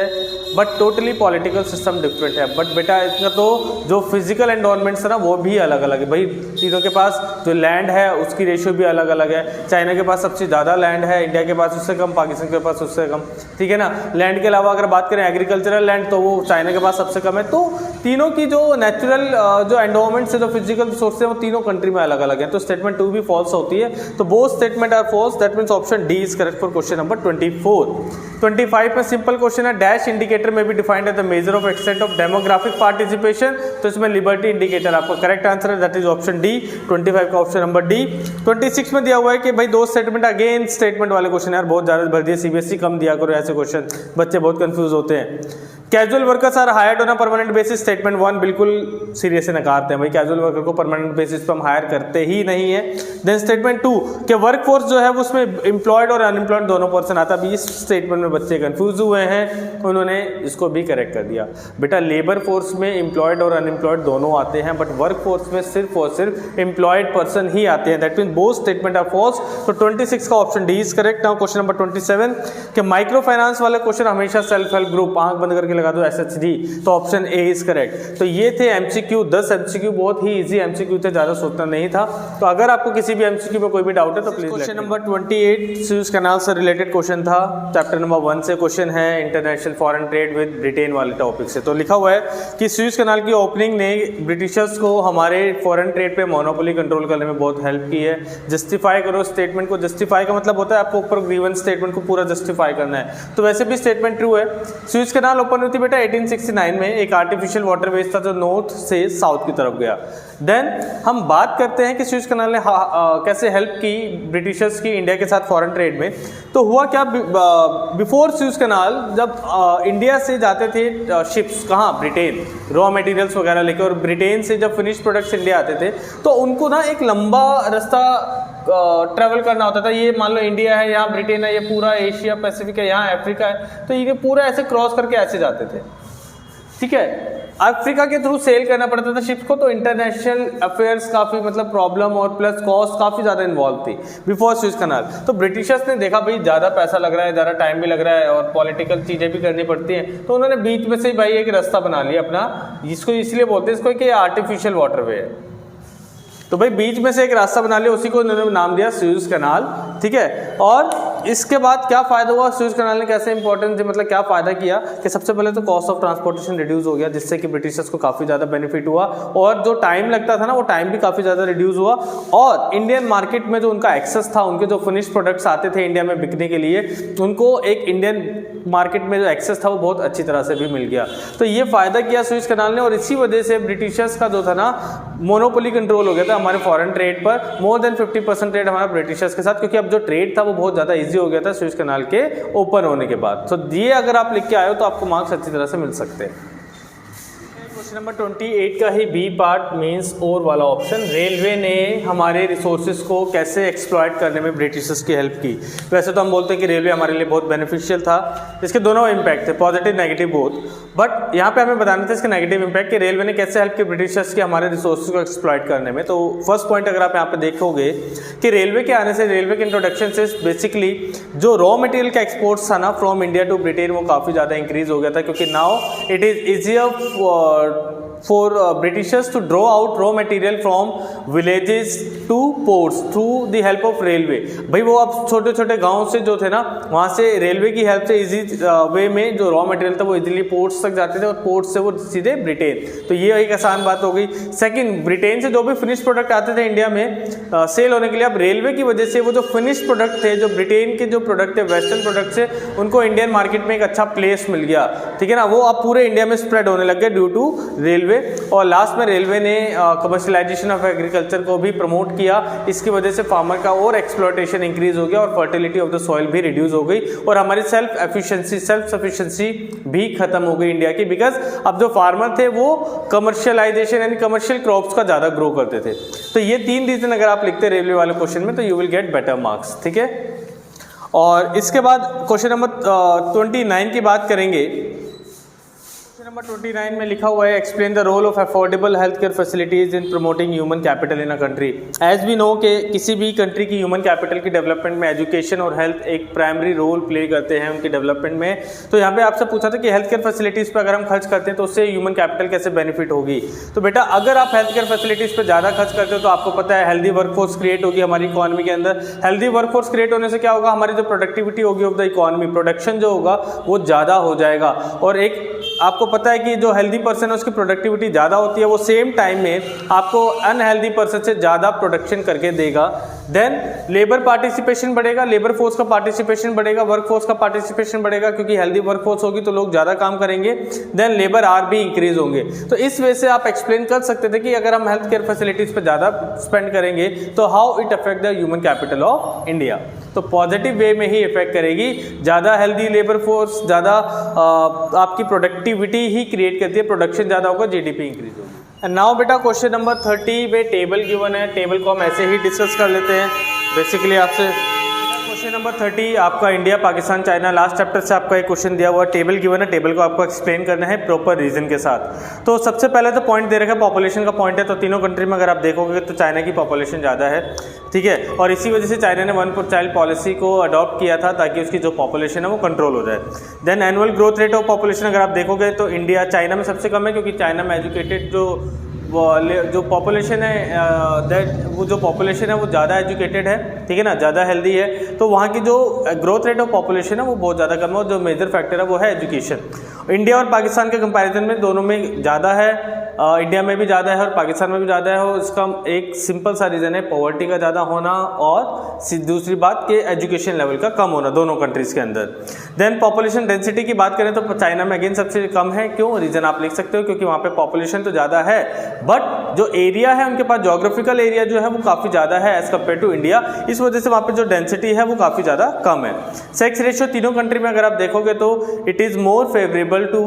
[SPEAKER 1] but totally political system different है। बट बेटा इसका तो जो फिजिकल एंडोमेंट्स है ना वो भी अलग अलग है भाई। तीनों के पास जो लैंड है उसकी रेशियो भी अलग अलग है। चाइना के पास सबसे ज़्यादा लैंड है, इंडिया के पास उससे कम, पाकिस्तान के पास उससे कम, ठीक है ना। लैंड के अलावा अगर बात करें एग्रीकल्चरल लैंड तो वो चाइना के पास सबसे कम है। तो तीनों की जो नेचुरल जो एंडोमेंट्स है, जो फिजिकल रिसोर्स है, वो तीनों कंट्री में अलग अलग है। तो स्टेटमेंट 2 भी फॉल्स होती है। तो both statement are false, that means option D is correct for question number 24। 25 में सिंपल क्वेश्चन है, डैश इंडिकेटर में भी डिफाइंड है the measure of extent of demographic participation. तो इसमें लिबर्टी इंडिकेटर आपका करेक्ट आंसर है, दैट इज ऑप्शन डी। 25 का ऑप्शन नंबर डी। 26 में दिया हुआ है कि भाई दो स्टेटमेंट, अगेन स्टेटमेंट वाले क्वेश्चन यार बहुत ज़्यादा भर दिए, सीबीएसई कम दिया करो ऐसे क्वेश्चन, बच्चे बहुत कंफ्यूज होते हैं। Casual workers are hired on a permanent basis, statement 1 बिल्कुल सीरियस से नकारते हैं भाई, कैजुअल वर्कर को परमानेंट बेसिस पे हम हायर करते ही नहीं है। देन स्टेटमेंट 2 के वर्क फोर्स जो है वो उसमें एम्प्लॉयड और अनएम्प्लॉयड दोनों पर्सन आता है। इस स्टेटमेंट में बच्चे कंफ्यूज हुए हैं, उन्होंने इसको भी करेक्ट कर दिया। बेटा लेबर फोर्स में एम्प्लॉयड और अनएम्प्लॉयड दोनों आते हैं, बट वर्क फोर्स में सिर्फ और सिर्फ एम्प्लॉयड पर्सन ही आते हैं, that mean both statement are false. तो 26 का option D is correct. Now question number 27 के माइक्रो फाइनेंस वाले क्वेश्चन हमेशा सेल्फ हेल्प ग्रुप, आंख बंद करके लगा दो SHD, तो ऑप्शन ए इज करेक्ट। तो ये थे MCQ 10 MCQ, बहुत ही इजी MCQ थे, ज़्यादा सोचना नहीं था। तो अगर आपको किसी भी MCQ में कोई भी डाउट है तो please. Question number 28 Suez canal से रिलेटेड क्वेश्चन था, चैप्टर नंबर 1 से क्वेश्चन है, international foreign trade with Britain वाले टॉपिक से। तो लिखा हुआ है कि सुएज कैनाल की ओपनिंग ने ब्रिटिशर्स को हमारे फॉरेन ट्रेड पे मोनोपोली कंट्रोल करने में बहुत हेल्प की है। जस्टिफाई करो स्टेटमेंट को। जस्टिफाई का मतलब होता है आपको ऊपर ग्रीवेंस स्टेटमेंट को पूरा जस्टिफाई करना है, तो वैसे भी स्टेटमेंट ट्रू है। सुएज कैनाल ओपन हुई थी बेटा 1869 में, एक आर्टिफिशियल वाटरवेज था जो नॉर्थ से साउथ की तरफ गया। देन हम बात करते हैं कि सुएज कैनाल ने कैसे हेल्प की ब्रिटिशर्स की इंडिया के साथ फॉरेन ट्रेड में। तो हुआ क्या, बिफोर सुएज कैनाल जब इंडिया से जाते थे शिप्स कहाँ, ब्रिटेन, रॉ मटेरियल्स वगैरह लेके, और ब्रिटेन से जब फिनिश प्रोडक्ट्स इंडिया आते थे तो उनको ना एक लंबा रास्ता ट्रैवल करना होता था। ये मान लो इंडिया है, यहाँ ब्रिटेन है, ये पूरा एशिया पैसिफिक है, यहाँ अफ्रीका है, तो ये पूरा ऐसे क्रॉस करके ऐसे जाते थे, ठीक है। अफ्रीका के थ्रू सेल करना पड़ता था शिप्स को, तो इंटरनेशनल अफेयर्स काफ़ी मतलब प्रॉब्लम और प्लस कॉस्ट काफ़ी ज़्यादा इन्वॉल्व थी बिफोर सुएज कैनाल। तो ब्रिटिशर्स ने देखा भाई ज़्यादा पैसा लग रहा है, ज़्यादा टाइम भी लग रहा है और पॉलिटिकल चीज़ें भी करनी पड़ती हैं, तो उन्होंने बीच में से भाई एक रास्ता बना लिया अपना, जिसको इसलिए बोलते हैं इसको कि आर्टिफिशियल वाटरवे है। तो भाई बीच में से एक रास्ता बना लिया, उसी को उन्होंने नाम दिया सुएज कैनाल, ठीक है। और इसके बाद क्या फ़ायदा हुआ, सुएज कैनाल ने कैसे इंपॉर्टेंट मतलब क्या फ़ायदा किया कि सबसे पहले तो कॉस्ट ऑफ ट्रांसपोर्टेशन रिड्यूस हो गया, जिससे कि ब्रिटिशर्स को काफ़ी ज़्यादा बेनिफिट हुआ, और जो टाइम लगता था ना वो टाइम भी काफ़ी ज़्यादा रिड्यूस हुआ। और इंडियन मार्केट में जो उनका एक्सेस था, उनके जो फिनिश प्रोडक्ट्स आते थे इंडिया में बिकने के लिए, उनको एक इंडियन मार्केट में जो एक्सेस था वो बहुत अच्छी तरह से भी मिल गया। तो ये फ़ायदा किया सुएज कैनाल ने, और इसी वजह से ब्रिटिशर्स का जो था ना मोनोपोली कंट्रोल हो गया था हमारे फॉरेन ट्रेड पर। मोर देन 50% ट्रेड हमारा ब्रिटिशर्स के साथ, क्योंकि अब जो ट्रेड था वो बहुत ज़्यादा ईजी हो गया था सुएज कैनाल के ओपन होने के बाद। तो ये अगर आप लिख के आए हो तो आपको मार्क्स अच्छी तरह से मिल सकते हैं। क्वेश्चन नंबर 28 का ही बी पार्ट मींस और वाला ऑप्शन, रेलवे ने हमारे रिसोर्सेज को कैसे एक्सप्लॉइट करने में ब्रिटिशर्स की हेल्प की। वैसे तो हम बोलते हैं कि रेलवे हमारे लिए बहुत बेनिफिशियल था, इसके दोनों इम्पैक्ट थे, पॉजिटिव नेगेटिव बोथ, बट यहाँ पे हमें बताना था इसके नेगेटिव इम्पैक्ट कि रेलवे ने कैसे हेल्प की ब्रिटिशर्स की हमारे रिसोर्सेज को एक्सप्लॉइट करने में। तो फर्स्ट पॉइंट अगर आप यहाँ पे देखोगे कि रेलवे के आने से, रेलवे के इंट्रोडक्शन से बेसिकली जो रॉ मटेरियल का एक्सपोर्ट्स था ना फ्रॉम इंडिया टू ब्रिटेन, वो काफ़ी ज़्यादा इंक्रीज हो गया था, क्योंकि now it is easier for Britishers to draw out raw material from villages to ports through the help of railway। भाई वो अब छोटे छोटे गांव से जो थे ना, वहाँ से रेलवे की हेल्प से इजी वे में जो रॉ मटेरियल था वो इजीली पोर्ट्स तक जाते थे और पोर्ट्स से वो सीधे ब्रिटेन। तो ये एक आसान बात हो गई। सेकंड, ब्रिटेन से जो भी फिनिश प्रोडक्ट आते थे इंडिया में सेल होने के लिए, अब रेलवे की वजह से वो जो फिनिश प्रोडक्ट थे, जो ब्रिटेन के जो प्रोडक्ट थे, वेस्टर्न प्रोडक्ट से उनको इंडियन मार्केट में एक अच्छा प्लेस मिल गया, ठीक है ना। वो अब पूरे इंडिया में स्प्रेड होने लग गया ड्यू टू रेलवे। और लास्ट में रेलवे ने कमर्शियलाइजेशन ऑफ एग्रीकल्चर को भी प्रमोट किया। इसकी वजह से फार्मर का और एक्सप्लॉयटेशन इंक्रीज हो गया और फर्टिलिटी ऑफ द सॉइल भी रिड्यूस हो गई और हमारी सेल्फ सफिशिएंसी भी खत्म हो गई इंडिया की, बिकॉज अब जो फार्मर थे वो कमर्शियलाइजेशन यानी कमर्शियल क्रॉप्स का ज़्यादा ग्रो करते थे। तो ये 3 रीजन अगर आप लिखते रेलवे वाले क्वेश्चन में तो you will get better marks, ठीक है। और इसके बाद क्वेश्चन नंबर 29 की बात करेंगे। नंबर 29 में लिखा हुआ है, explain the role of affordable health care facilities in promoting human capital in a country. As we know कि किसी भी कंट्री की ह्यूमन कैपिटल की डेवलपमेंट में एजुकेशन और हेल्थ एक प्राइमरी रोल प्ले करते हैं उनकी डेवलपमेंट में। तो यहाँ पे आपसे पूछा था कि हेल्थ केयर फैसिलिटीज़ पर अगर हम खर्च करते हैं तो उससे ह्यूमन कैपिटल कैसे बेनिफिट होगी। तो बेटा अगर आप हेल्थ केयर फैसिलिटीज़ पर ज़्यादा खर्च करते हो तो आपको पता है हेल्दी वर्कफोर्स क्रिएट होगी हमारी इकॉनमी के अंदर। हेल्दी वर्कफोर्स क्रिएट होने से क्या होगा, हमारी जो प्रोडक्टिविटी होगी ऑफ द इकॉनमी, प्रोडक्शन जो होगा वो ज़्यादा हो जाएगा। और एक आपको पता है कि जो हेल्दी पर्सन है उसकी प्रोडक्टिविटी ज़्यादा होती है, वो सेम टाइम में आपको अनहेल्दी पर्सन से ज़्यादा प्रोडक्शन करके देगा। देन लेबर पार्टिसिपेशन बढ़ेगा, लेबर फोर्स का पार्टिसिपेशन बढ़ेगा, वर्क फोर्स का पार्टिसिपेशन बढ़ेगा, क्योंकि हेल्दी वर्क फोर्स होगी तो लोग ज़्यादा काम करेंगे। देन लेबर आवर भी इंक्रीज होंगे। तो इस वजह से आप एक्सप्लेन कर सकते थे कि अगर हम हेल्थ केयर फैसिलिटीज़ पर ज़्यादा स्पेंड करेंगे तो how it affect the human capital of India. तो पॉजिटिव वे में ही इफेक्ट करेगी। ज़्यादा हेल्दी लेबर फोर्स ज़्यादा आपकी प्रोडक्टिविटी ही क्रिएट करती है, प्रोडक्शन ज़्यादा होगा, जीडीपी इंक्रीज होगी। एंड नाउ बेटा क्वेश्चन नंबर 30 में टेबल गिवन है, टेबल को हम ऐसे ही डिस्कस कर लेते हैं। बेसिकली आपसे क्वेश्चन नंबर 30 आपका India, Pakistan, China, last chapter से आपका एक क्वेश्चन दिया हुआ, टेबल गिवन है, टेबल को आपको एक्सप्लेन करना है प्रॉपर रीजन के साथ। तो सबसे पहले तो पॉइंट दे रखा है, पॉपुलेशन का पॉइंट है। तो तीनों कंट्री में अगर आप देखोगे तो चाइना की पॉपुलेशन ज़्यादा है, ठीक है। और इसी वजह से चाइना ने 1 पर चाइल्ड पॉलिसी को अडॉप्ट किया था ताकि उसकी जो पॉपुलेशन है वो कंट्रोल हो जाए। Then annual growth rate of population अगर आप देखोगे तो इंडिया चाइना में सबसे कम है, क्योंकि चाइना में एजुकेटेड जो पॉपुलेशन है वो जो पॉपुलेशन है वो ज़्यादा एजुकेटेड है, ठीक है ना, ज़्यादा हेल्दी है। तो वहाँ की जो ग्रोथ रेट ऑफ पॉपुलेशन है वो बहुत ज़्यादा कम है और जो मेजर फैक्टर है वो है एजुकेशन। इंडिया और पाकिस्तान के कंपैरिजन में दोनों में ज़्यादा है, इंडिया में भी ज़्यादा है और पाकिस्तान में भी ज़्यादा है। और इसका एक सिंपल सा रीज़न है पॉवर्टी का ज़्यादा होना और दूसरी बात कि एजुकेशन लेवल का कम होना दोनों कंट्रीज़ के अंदर। देन पॉपुलेशन डेंसिटी की बात करें तो चाइना में अगेन सबसे कम है। क्यों? रीज़न आप लिख सकते हो, क्योंकि वहाँ पे पॉपुलेशन तो ज़्यादा है बट जो एरिया है उनके पास, जोग्राफिकल एरिया जो है वो काफ़ी ज़्यादा है एज़ कम्पेयर टू इंडिया। इस वजह से वहाँ पे जो डेंसिटी है वो काफ़ी ज़्यादा कम है। सेक्स रेशियो तीनों कंट्री में अगर आप देखोगे तो it is more favourable to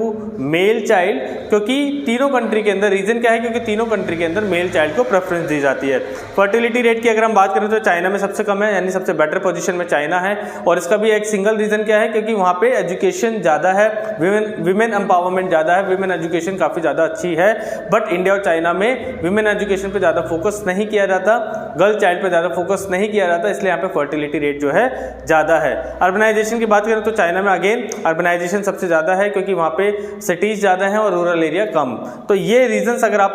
[SPEAKER 1] male child, क्योंकि तीनों कंट्री के अंदर, रीज़न क्या है, क्योंकि तीनों कंट्री के अंदर मेल चाइल्ड को प्रेफरेंस दी जाती है। फर्टिलिटी रेट की अगर हम बात करें तो चाइना में सबसे कम है, यानी सबसे बेटर पोजीशन में चाइना है। और इसका भी एक सिंगल रीज़न क्या है, क्योंकि वहाँ पे एजुकेशन ज़्यादा है, विमेन एम्पावरमेंट ज़्यादा है, विमेन एजुकेशन काफ़ी ज़्यादा अच्छी है। बट इंडिया और चाइना में विमेन एजुकेशन पे ज़्यादा फोकस नहीं किया जाता, गर्ल चाइल्ड पे ज़्यादा फोकस नहीं किया जाता, इसलिए यहाँ पे फर्टिलिटी रेट जो है ज़्यादा है। अर्बनाइजेशन की बात करें तो चाइना में अगेन अर्बनाइजेशन सबसे ज़्यादा है, क्योंकि वहाँ पे सिटीज़ ज़्यादा हैं और रूरल एरिया कम। तो ये रीजंस अगर आप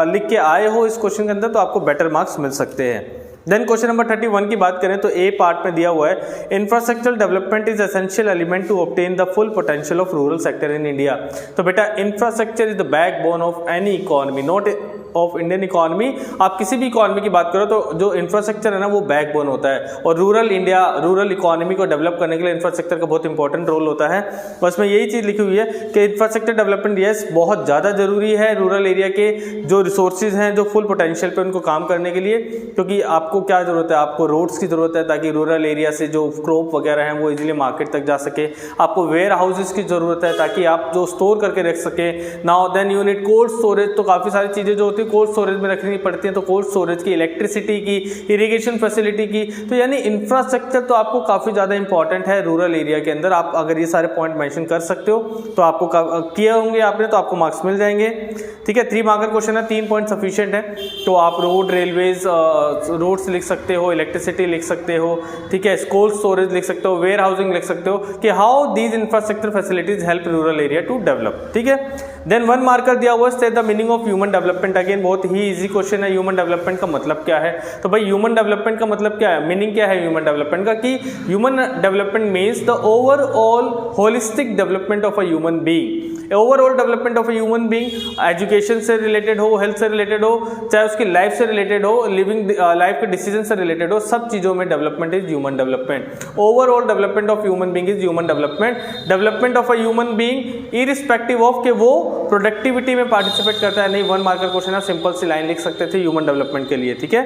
[SPEAKER 1] लिख के आए हो इस क्वेश्चन के अंदर तो आपको बेटर मार्क्स मिल सकते हैं। देन क्वेश्चन नंबर 31 की बात करें तो ए पार्ट में दिया हुआ है, infrastructural development is essential element to obtain the full potential of rural sector in India. तो बेटा infrastructure is the backbone of any economy, not of Indian economy. आप किसी भी इकोनॉमी की बात करो तो जो इंफ्रास्ट्रक्चर है ना वो बैकबोन होता है, और रूरल इंडिया, रूरल इकोनॉमी को डेवलप करने के लिए इंफ्रास्ट्रक्चर का बहुत इंपॉर्टेंट रोल होता है। बस में यही चीज़ लिखी हुई है कि इंफ्रास्ट्रक्चर डेवलपमेंट यस बहुत ज़्यादा जरूरी है रूरल एरिया के जो रिसोर्सेज हैं, जो फुल पोटेंशियल पे उनको काम करने के लिए। क्योंकि आपको क्या ज़रूरत है, आपको रोड्स की ज़रूरत है ताकि रूरल एरिया से जो क्रॉप वगैरह हैं वो इजीली मार्केट तक जा सके। आपको वेयर हाउसेज की ज़रूरत है ताकि आप जो स्टोर करके रख सके। Now then unit cold storage, तो काफ़ी सारी चीज़ें जो होती है कोल्ड स्टोरेज में रखनी पड़ती है, तो कोल्ड स्टोरेज की, इलेक्ट्रिसिटी की, इरिगेशन फैसिलिटी की, तो यानी इंफ्रास्ट्रक्चर तो आपको काफ़ी ज़्यादा इंपॉर्टेंट है रूरल एरिया के अंदर। आप अगर ये सारे पॉइंट मेंशन कर सकते हो तो आपको किए होंगे आपने, तो आपको मार्क्स मिल जाएंगे। ठीक है, 3 मार्कर क्वेश्चन है, 3 पॉइंट सफिशिएंट है। तो आप रोड, रेलवेज, रोड्स लिख सकते हो, इलेक्ट्रिसिटी लिख सकते हो, ठीक है, कोल्ड स्टोरेज लिख सकते हो, वेयर हाउसिंग लिख सकते हो कि how these infrastructure facilities help rural area to develop. ठीक है, देन 1 मार्कर दिया हुआ है the meaning of human development. Again बहुत ही इजी क्वेश्चन है, ह्यूमन डेवलपमेंट का मतलब क्या है। तो भाई ह्यूमन डेवलपमेंट का मतलब क्या है, मीनिंग क्या है ह्यूमन डेवलपमेंट का, कि human development means the overall holistic development of a human being. Overall development of a human being education से रिलेटेड हो, हेल्थ से रिलेटेड हो, चाहे उसकी लाइफ से रिलेटेड हो, लिविंग लाइफ के डिसीजन से रिलेटेड हो, सब चीजों में development is human development. Overall development of human being is human development. Development of a human being irrespective of कि वो प्रोडक्टिविटी में पार्टिसिपेट करता है नहीं। 1 मार्कर क्वेश्चन है, सिंपल सी लाइन लिख सकते थे ह्यूमन डेवलपमेंट के लिए। ठीक है,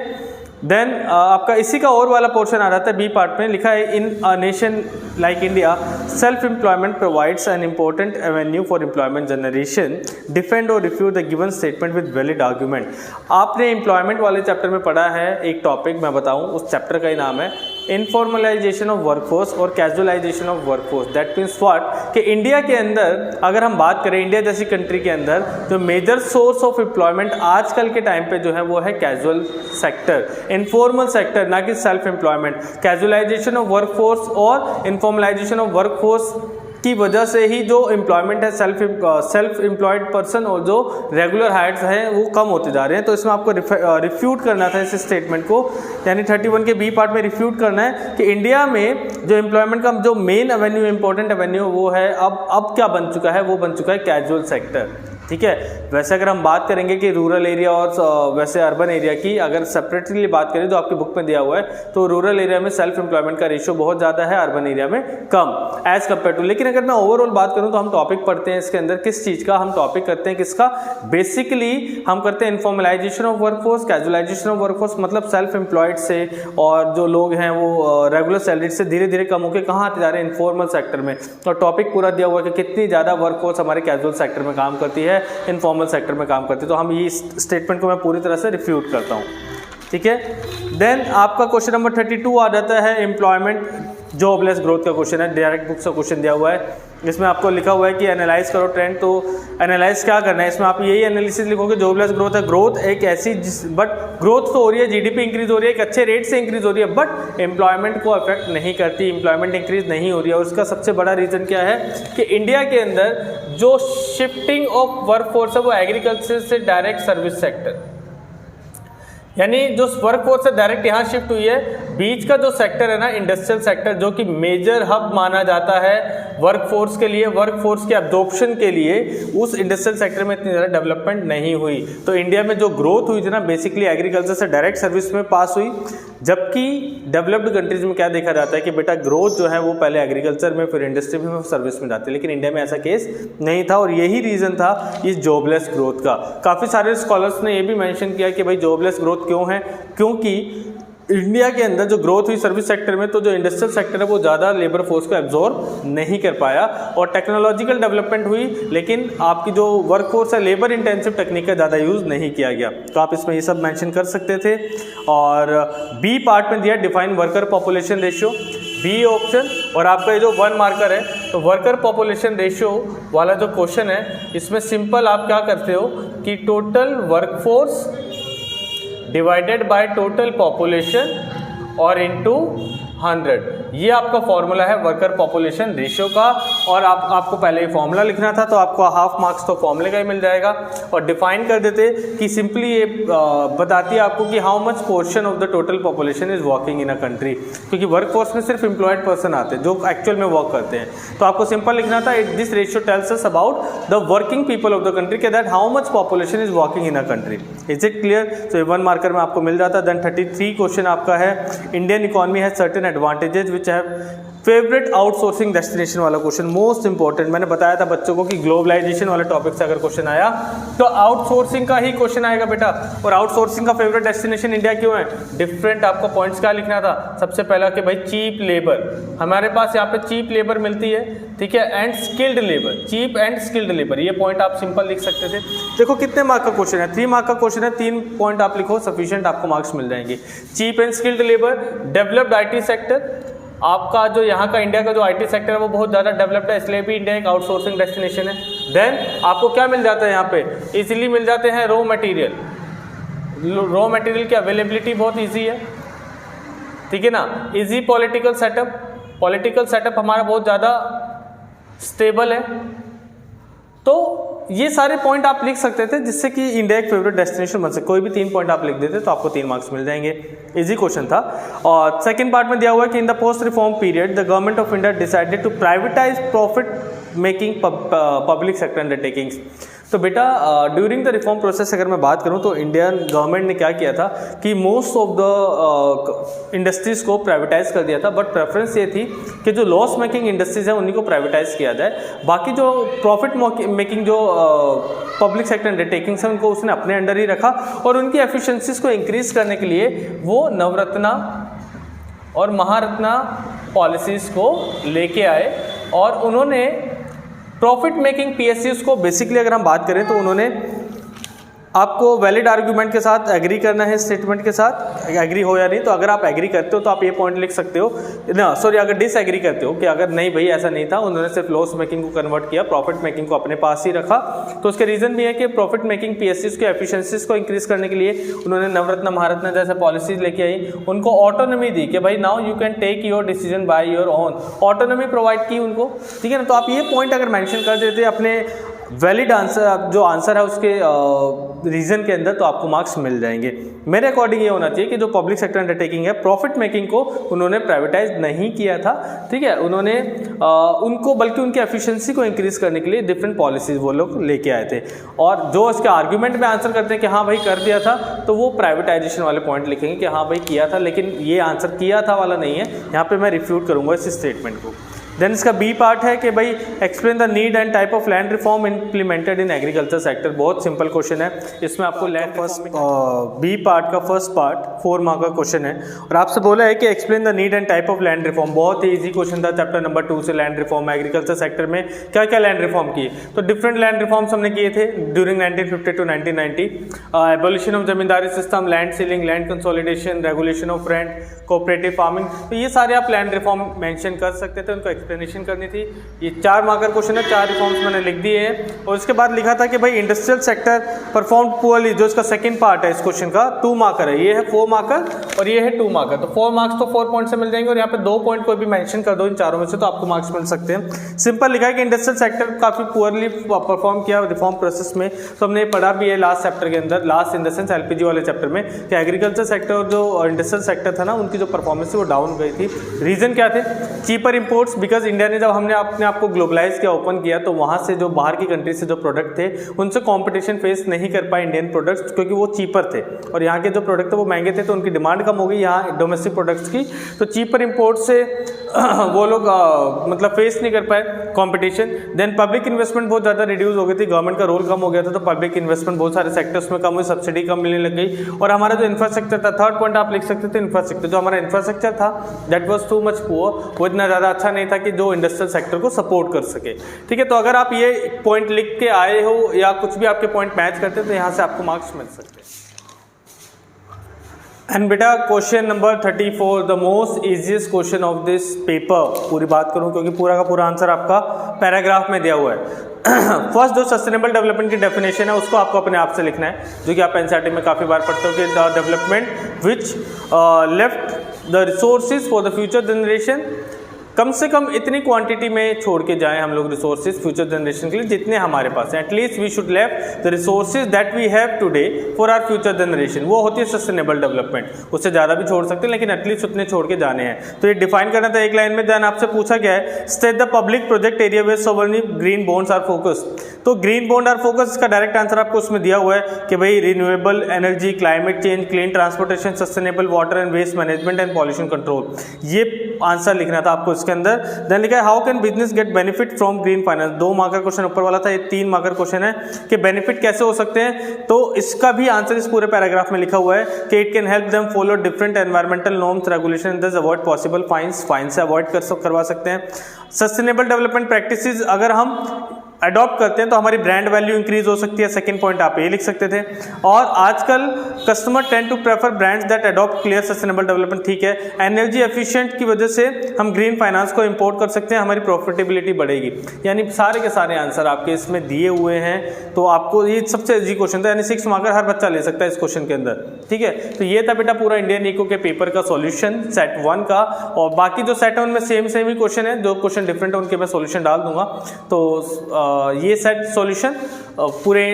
[SPEAKER 1] देन आपका इसी का और वाला पोर्शन आ जाता है बी पार्ट में, लिखा है in a nation like India self employment provides an important avenue for employment generation, defend और refute the given statement with valid argument. आपने एम्प्लॉयमेंट वाले चैप्टर में पढ़ा है एक टॉपिक, मैं बताऊं उस चैप्टर का ही नाम है इनफॉर्मलाइजेशन ऑफ वर्कफोर्स और casualisation of workforce. That means what, कि इंडिया के अंदर अगर हम बात करें, इंडिया जैसी कंट्री के अंदर जो मेजर सोर्स ऑफ एम्प्लॉयमेंट आजकल के टाइम पे जो है वो है कैजुअल सेक्टर, इनफॉर्मल सेक्टर, ना कि self employment. Casualisation of workforce और इनफॉर्मलाइजेशन ऑफ वर्कफोर्स की वजह से ही जो एम्प्लॉयमेंट है, सेल्फ एम्प्लॉयड पर्सन और जो रेगुलर हायर्स हैं वो कम होते जा रहे हैं। तो इसमें आपको रिफ्यूट करना था इस स्टेटमेंट को, यानी 31 के बी पार्ट में रिफ्यूट करना है कि इंडिया में जो एम्प्लॉयमेंट का जो मेन एवेन्यू, इंपॉर्टेंट एवेन्यू वो है अब क्या बन चुका है, वो बन चुका है कैजुअल सेक्टर। ठीक है, वैसे अगर हम बात करेंगे कि रूरल एरिया और वैसे अर्बन एरिया की अगर सेपरेटली बात करें जो आपकी बुक में दिया हुआ है, तो रूरल एरिया में सेल्फ एम्प्लॉयमेंट का रेशियो बहुत ज़्यादा है, अर्बन एरिया में कम एज कम्पेयर टू। लेकिन अगर मैं ओवरऑल बात करूं तो हम टॉपिक पढ़ते हैं इसके अंदर किस चीज़ का, हम टॉपिक करते हैं किसका, बेसिकली हम करते हैं informalisation of workforce, casualisation of workforce, मतलब सेल्फ एम्प्लॉयड से और जो लोग हैं वो रेगुलर सैलरी से धीरे धीरे कम होकर कहाँ आते जा रहे हैं, इनफॉर्मल सेक्टर में। और टॉपिक पूरा दिया हुआ है कि कितनी ज़्यादा वर्कफोर्स हमारे कैजुअल सेक्टर में काम करती है, इनफॉर्मल सेक्टर में काम करती है। तो हम ये स्टेटमेंट को मैं पूरी तरह से रिफ्यूट करता हूँ। ठीक है, देन आपका क्वेश्चन नंबर 32 आ जाता है एम्प्लॉयमेंट जॉबलेस ग्रोथ का क्वेश्चन है, डायरेक्ट बुक से क्वेश्चन दिया हुआ है। इसमें आपको लिखा हुआ है कि एनालाइज करो ट्रेंड। तो एनालाइज क्या करना है, इसमें आप यही एनालिसिस लिखोगे जॉबलेस ग्रोथ है। ग्रोथ एक ऐसी बट ग्रोथ तो हो रही है, जीडीपी इंक्रीज हो रही है, एक अच्छे रेट से इंक्रीज हो रही है, बट एम्प्लॉयमेंट को अफेक्ट नहीं करती, एम्प्लॉयमेंट इंक्रीज नहीं हो रही है। और उसका सबसे बड़ा रीजन क्या है कि इंडिया के अंदर जो शिफ्टिंग ऑफ वर्कफोर्स है वो एग्रीकल्चर से डायरेक्ट सर्विस सेक्टर, यानी जो वर्कफोर्स है डायरेक्ट यहाँ शिफ्ट हुई है। बीच का जो सेक्टर है ना, इंडस्ट्रियल सेक्टर, जो कि मेजर हब माना जाता है वर्कफोर्स के लिए, वर्कफोर्स के अब्जॉर्प्शन के लिए, उस इंडस्ट्रियल सेक्टर में इतनी ज़्यादा डेवलपमेंट नहीं हुई। तो इंडिया में जो ग्रोथ हुई थी ना, बेसिकली एग्रीकल्चर से डायरेक्ट सर्विस में पास हुई। जबकि डेवलप्ड कंट्रीज में क्या देखा जाता है कि बेटा ग्रोथ जो है वो पहले एग्रीकल्चर में, फिर इंडस्ट्री में, सर्विस में जाती है। लेकिन इंडिया में ऐसा केस नहीं था और यही रीज़न था इस जॉबलेस ग्रोथ का। काफ़ी सारे स्कॉलर्स ने ये भी मेंशन किया कि भाई जॉबलेस ग्रोथ क्यों है, क्योंकि इंडिया के अंदर जो ग्रोथ हुई सर्विस सेक्टर में, तो जो इंडस्ट्रियल सेक्टर है वो ज़्यादा लेबर फोर्स को एब्जॉर्ब नहीं कर पाया और टेक्नोलॉजिकल डेवलपमेंट हुई, लेकिन आपकी जो वर्क फोर्स है लेबर इंटेंसिव टेक्निक का ज़्यादा यूज़ नहीं किया गया। तो आप इसमें ये सब मेंशन कर सकते थे। और बी पार्ट में दिया define worker population ratio, B option. और आपका ये जो 1 मार्कर है, तो वर्कर पॉपुलेशन रेशियो वाला जो क्वेश्चन है, इसमें सिंपल आप क्या करते हो कि total workforce divided by total population और इनटू 100, ये आपका फॉर्मूला है वर्कर पॉपुलेशन रेशियो का। और आपको पहले ये फॉर्मूला लिखना था, तो आपको हाफ मार्क्स तो फॉर्मूले का ही मिल जाएगा। और डिफाइन कर देते कि सिंपली ये बताती है आपको कि how much portion of the total population is working in a country, क्योंकि वर्क फोर्स में सिर्फ एम्प्लॉयड पर्सन आते हैं जो एक्चुअल में वर्क करते हैं। तो आपको सिंपल लिखना था this ratio tells us about the working people of the country, के that how much population is working in a country. Is it clear? तो ये 1 मार्कर में आपको मिल जाता है। देन 33 क्वेश्चन आपका है Indian economy has certain advantages which have favourite outsourcing destination वाला क्वेश्चन मोस्ट इंपॉर्टेंट। मैंने बताया था बच्चों को कि ग्लोबलाइजेशन वाले टॉपिक से अगर क्वेश्चन आया तो आउटसोर्सिंग का ही क्वेश्चन आएगा बेटा। और आउटसोर्सिंग का फेवरेट डेस्टिनेशन इंडिया क्यों है? डिफरेंट आपको पॉइंट्स क्या लिखना था? सबसे पहला कि भाई चीप लेबर, हमारे पास यहाँ पे चीप लेबर मिलती है, ठीक है, and skilled labour, cheap and skilled labour, ये पॉइंट आप सिंपल लिख सकते थे। देखो कितने मार्क का क्वेश्चन है, 3 मार्क का क्वेश्चन है, 3 पॉइंट आप लिखो, सफिशिएंट आपको मार्क्स मिल जाएंगे। Cheap and skilled labour, developed IT sector, आपका जो यहाँ का इंडिया का जो आईटी सेक्टर है वो बहुत ज़्यादा डेवलप्ड है, इसलिए भी इंडिया एक आउटसोर्सिंग डेस्टिनेशन है। देन आपको क्या मिल जाता है यहाँ पे? इजीली मिल जाते हैं रॉ मटेरियल, रॉ मटेरियल की अवेलेबिलिटी बहुत ईजी है, ठीक है ना। Easy political setup, political setup हमारा बहुत ज़्यादा स्टेबल है। तो ये सारे पॉइंट आप लिख सकते थे जिससे कि इंडिया एक फेवरेट डेस्टिनेशन बन सके। कोई भी 3 पॉइंट आप लिख देते तो आपको 3 मार्क्स मिल जाएंगे। इजी क्वेश्चन था। और सेकंड पार्ट में दिया हुआ है कि in the post reform period the government of India decided to privatize profit making public sector undertakings. तो बेटा ड्यूरिंग द रिफॉर्म प्रोसेस अगर मैं बात करूं तो इंडियन गवर्नमेंट ने क्या किया था कि मोस्ट ऑफ द इंडस्ट्रीज को प्राइवेटाइज कर दिया था, बट प्रेफरेंस ये थी कि जो लॉस मेकिंग इंडस्ट्रीज हैं उन्हीं को प्राइवेटाइज किया जाए, बाकी जो प्रॉफिट मेकिंग जो पब्लिक सेक्टर अंडरटेकिंग्स हैं उनको उसने अपने अंडर ही रखा। और उनकी एफिशिएंसीज को इंक्रीज करने के लिए वो नवरत्ना और महारत्ना पॉलिसीज़ को लेके आए और उन्होंने प्रॉफिट मेकिंग पीएसयूज को बेसिकली अगर हम बात करें तो उन्होंने आपको वैलिड आर्गूमेंट के साथ एग्री करना है, स्टेटमेंट के साथ एग्री हो या नहीं। तो अगर आप एग्री करते हो तो आप ये पॉइंट लिख सकते हो ना, सॉरी अगर डिसएग्री करते हो कि अगर नहीं भाई ऐसा नहीं था, उन्होंने सिर्फ लॉस मेकिंग को कन्वर्ट किया, प्रॉफिट मेकिंग को अपने पास ही रखा, तो उसके रीजन भी है कि प्रॉफिट मेकिंग पीएसयूज के एफिशिएंसीज को इंक्रीज करने के लिए उन्होंने नवरत्न महारत्न जैसे पॉलिसीज लेके आई, उनको ऑटोनॉमी दी कि भाई now you can take your decision by your own, autonomy provide की उनको, ठीक है ना। तो आप ये पॉइंट अगर मेंशन कर देते अपने वैलिड आंसर जो आंसर है उसके रीजन के अंदर तो आपको मार्क्स मिल जाएंगे। मेरे अकॉर्डिंग ये होना चाहिए कि जो पब्लिक सेक्टर अंडरटेकिंग है प्रॉफिट मेकिंग को उन्होंने प्राइवेटाइज नहीं किया था, ठीक है, उन्होंने उनको बल्कि उनकी एफिशिएंसी को इंक्रीज करने के लिए डिफरेंट पॉलिसीज वो लोग लेके आए थे। और जो इसके आर्ग्यूमेंट में आंसर करते हैं कि हाँ भाई कर दिया था, तो वो प्राइवेटाइजेशन वाले पॉइंट लिखेंगे कि हाँ भाई किया था, लेकिन ये आंसर किया था वाला नहीं है। यहाँ पर मैं रिफ्यूट करूँगा इस स्टेटमेंट को। देन इसका बी पार्ट है कि भाई explain the need and type of land reform implemented in agriculture sector. बहुत सिंपल क्वेश्चन है, इसमें आपको लैंड फर्स्ट बी पार्ट का फर्स्ट पार्ट 4 मार्क का क्वेश्चन है और आपसे बोला है कि explain the need and type of land reform. बहुत ही इजी क्वेश्चन था चैप्टर नंबर 2 से, लैंड रिफॉर्म एग्रीकल्चर सेक्टर में क्या क्या लैंड रिफॉर्म किए। तो डिफरेंट लैंड रिफॉर्म्स हमने किए थे during 1950 to 1990। Abolition of zamindari system, land ceiling, land consolidation, regulation of rent, cooperative farming, तो ये सारे आप लैंड रिफॉर्म मेंशन कर सकते थे, उनको एक्सप्लेनेशन करनी थी। ये 4 मार्कर क्वेश्चन है, 4 रिफॉर्म्स मैंने लिख दिए हैं। और उसके बाद लिखा था कि भाई इंडस्ट्रियल सेक्टर परफॉर्म पुअरली, जो इसका सेकंड पार्ट है इस क्वेश्चन का 2 मार्कर है, ये है 4 मार्कर और ये है 2 मार्कर। तो 4 मार्क्स तो 4 पॉइंट से मिल जाएंगे और यहाँ पे 2 पॉइंट कोई भी मेंशन कर दो इन चारों में से तो आपको मार्क्स मिल सकते हैं। सिंपल लिखा है कि इंडस्ट्रियल सेक्टर काफी पुअरली परफॉर्म किया रिफॉर्म प्रोसेस में। तो हमने पढ़ा भी है लास्ट चैप्टर के अंदर, last in the sense LPG वाले चैप्टर में, कि एग्रीकल्चर सेक्टर और जो इंडस्ट्रियल सेक्टर था ना उनकी जो परफॉर्मेंस थी वो डाउन गई थी। रीजन क्या थे? चीपर इंपोर्ट्स, बिकॉज इंडिया ने जब हमने अपने आप को ग्लोबलाइज किया, ओपन किया, तो वहाँ से जो बाहर की कंट्री से जो प्रोडक्ट थे उनसे कंपटीशन फेस नहीं कर पाए इंडियन प्रोडक्ट्स, क्योंकि वो चीपर थे और यहाँ के जो प्रोडक्ट थे वो महंगे थे, तो उनकी डिमांड कम हो गई यहाँ डोमेस्टिक प्रोडक्ट्स की। तो चीपर इंपोर्ट से वो लोग मतलब फेस नहीं कर पाए कंपटीशन। देन पब्लिक इन्वेस्टमेंट बहुत ज़्यादा रिड्यूस हो गई थी, गवर्नमेंट का रोल कम हो गया था, तो पब्लिक इन्वेस्टमेंट बहुत सारे सेक्टर्स में कम हुई, सब्सिडी कम मिलने लग गई। और हमारा जो इंफ्रास्ट्रक्चर था, थर्ड पॉइंट आप लिख सकते थे इंफ्रास्ट्रक्चर, जो हमारा इंफ्रास्ट्रक्चर था that was too much poor, वो इतना ज़्यादा अच्छा नहीं था कि जो इंडस्ट्रियल सेक्टर को सपोर्ट कर सके, ठीक है। तो अगर आप ये पॉइंट लिख के आए हो या कुछ भी आपके पॉइंट मैच करते हैं तो यहाँ से आपको मार्क्स मिल सकते हैं। एंड बेटा question number 34, the most easiest question of this paper, पूरी बात करूं क्योंकि पूरा का पूरा आंसर आपका पैराग्राफ में दिया हुआ है। फर्स्ट जो सस्टेनेबल डेवलपमेंट की डेफिनेशन है उसको आपको अपने आप से लिखना है, जो कि आप एनसीईआरटी में काफ़ी बार पढ़ते हो कि the development which left the resources for the future generation, कम से कम इतनी क्वांटिटी में छोड़ के जाएं हम लोग रिसोर्सेज फ्यूचर जनरेशन के लिए जितने हमारे पास हैं। At least we should left the resources that we have today for our future generation, वो होती है सस्टेनेबल डेवलपमेंट। उससे ज़्यादा भी छोड़ सकते हैं लेकिन एटलीस्ट उतने छोड़ के जाने हैं। तो ये डिफाइन करना था एक लाइन में। देन आपसे पूछा गया है state the public project area where sovereign green bonds are focus. तो ग्रीन बॉन्ड आर फोकस, इसका डायरेक्ट आंसर आपको उसमें दिया हुआ है कि भाई renewable energy, climate change, clean transportation, sustainable water and waste management and pollution control. ये आंसर लिखना था आपको इसके अंदर। देन लिखा है how can business get benefit from green finance. 2 marker question ऊपर वाला था, ये 3 मार्कर क्वेश्चन है कि बेनिफिट कैसे हो सकते हैं। तो इसका भी आंसर इस पूरे पैराग्राफ में लिखा हुआ है कि it can help them follow different environmental norms regulation दस अवॉइड पॉसिबल फाइन्स, फाइन से अवॉइड करवा सकते हैं। सस्टेनेबल डेवलपमेंट प्रैक्टिसेस अगर हम अडॉप्ट करते हैं तो हमारी ब्रांड वैल्यू इंक्रीज हो सकती है। सेकंड पॉइंट आप ये लिख सकते थे। और आजकल customer tend to prefer brands that adopt clear sustainable development, ठीक है। एनर्जी एफिशिएंट की वजह से हम ग्रीन फाइनेंस को इंपोर्ट कर सकते हैं, हमारी प्रॉफिटेबिलिटी बढ़ेगी। यानी सारे के सारे आंसर आपके इसमें दिए हुए हैं। तो आपको ये सबसे इजी क्वेश्चन था, यानी 6 मार्कर हर बच्चा ले सकता है इस क्वेश्चन के अंदर, ठीक है। तो ये था बेटा पूरा इंडियन इको के पेपर का सॉल्यूशन सेट 1 का। और बाकी जो सेट है उनमें सेम ही क्वेश्चन है, 2 क्वेश्चन डिफरेंट है उनके मैं सॉल्यूशन डाल दूंगा। तो ये सेट सॉल्यूशन पूरे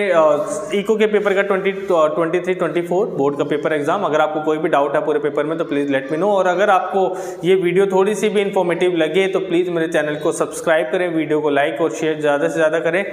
[SPEAKER 1] इको के पेपर का 23-24 बोर्ड का पेपर एग्जाम। अगर आपको कोई भी डाउट है पूरे पेपर में तो प्लीज़ लेट मी नो। और अगर आपको ये वीडियो थोड़ी सी भी इंफॉर्मेटिव लगे तो प्लीज़ मेरे चैनल को सब्सक्राइब करें, वीडियो को लाइक और शेयर ज़्यादा से ज़्यादा करें।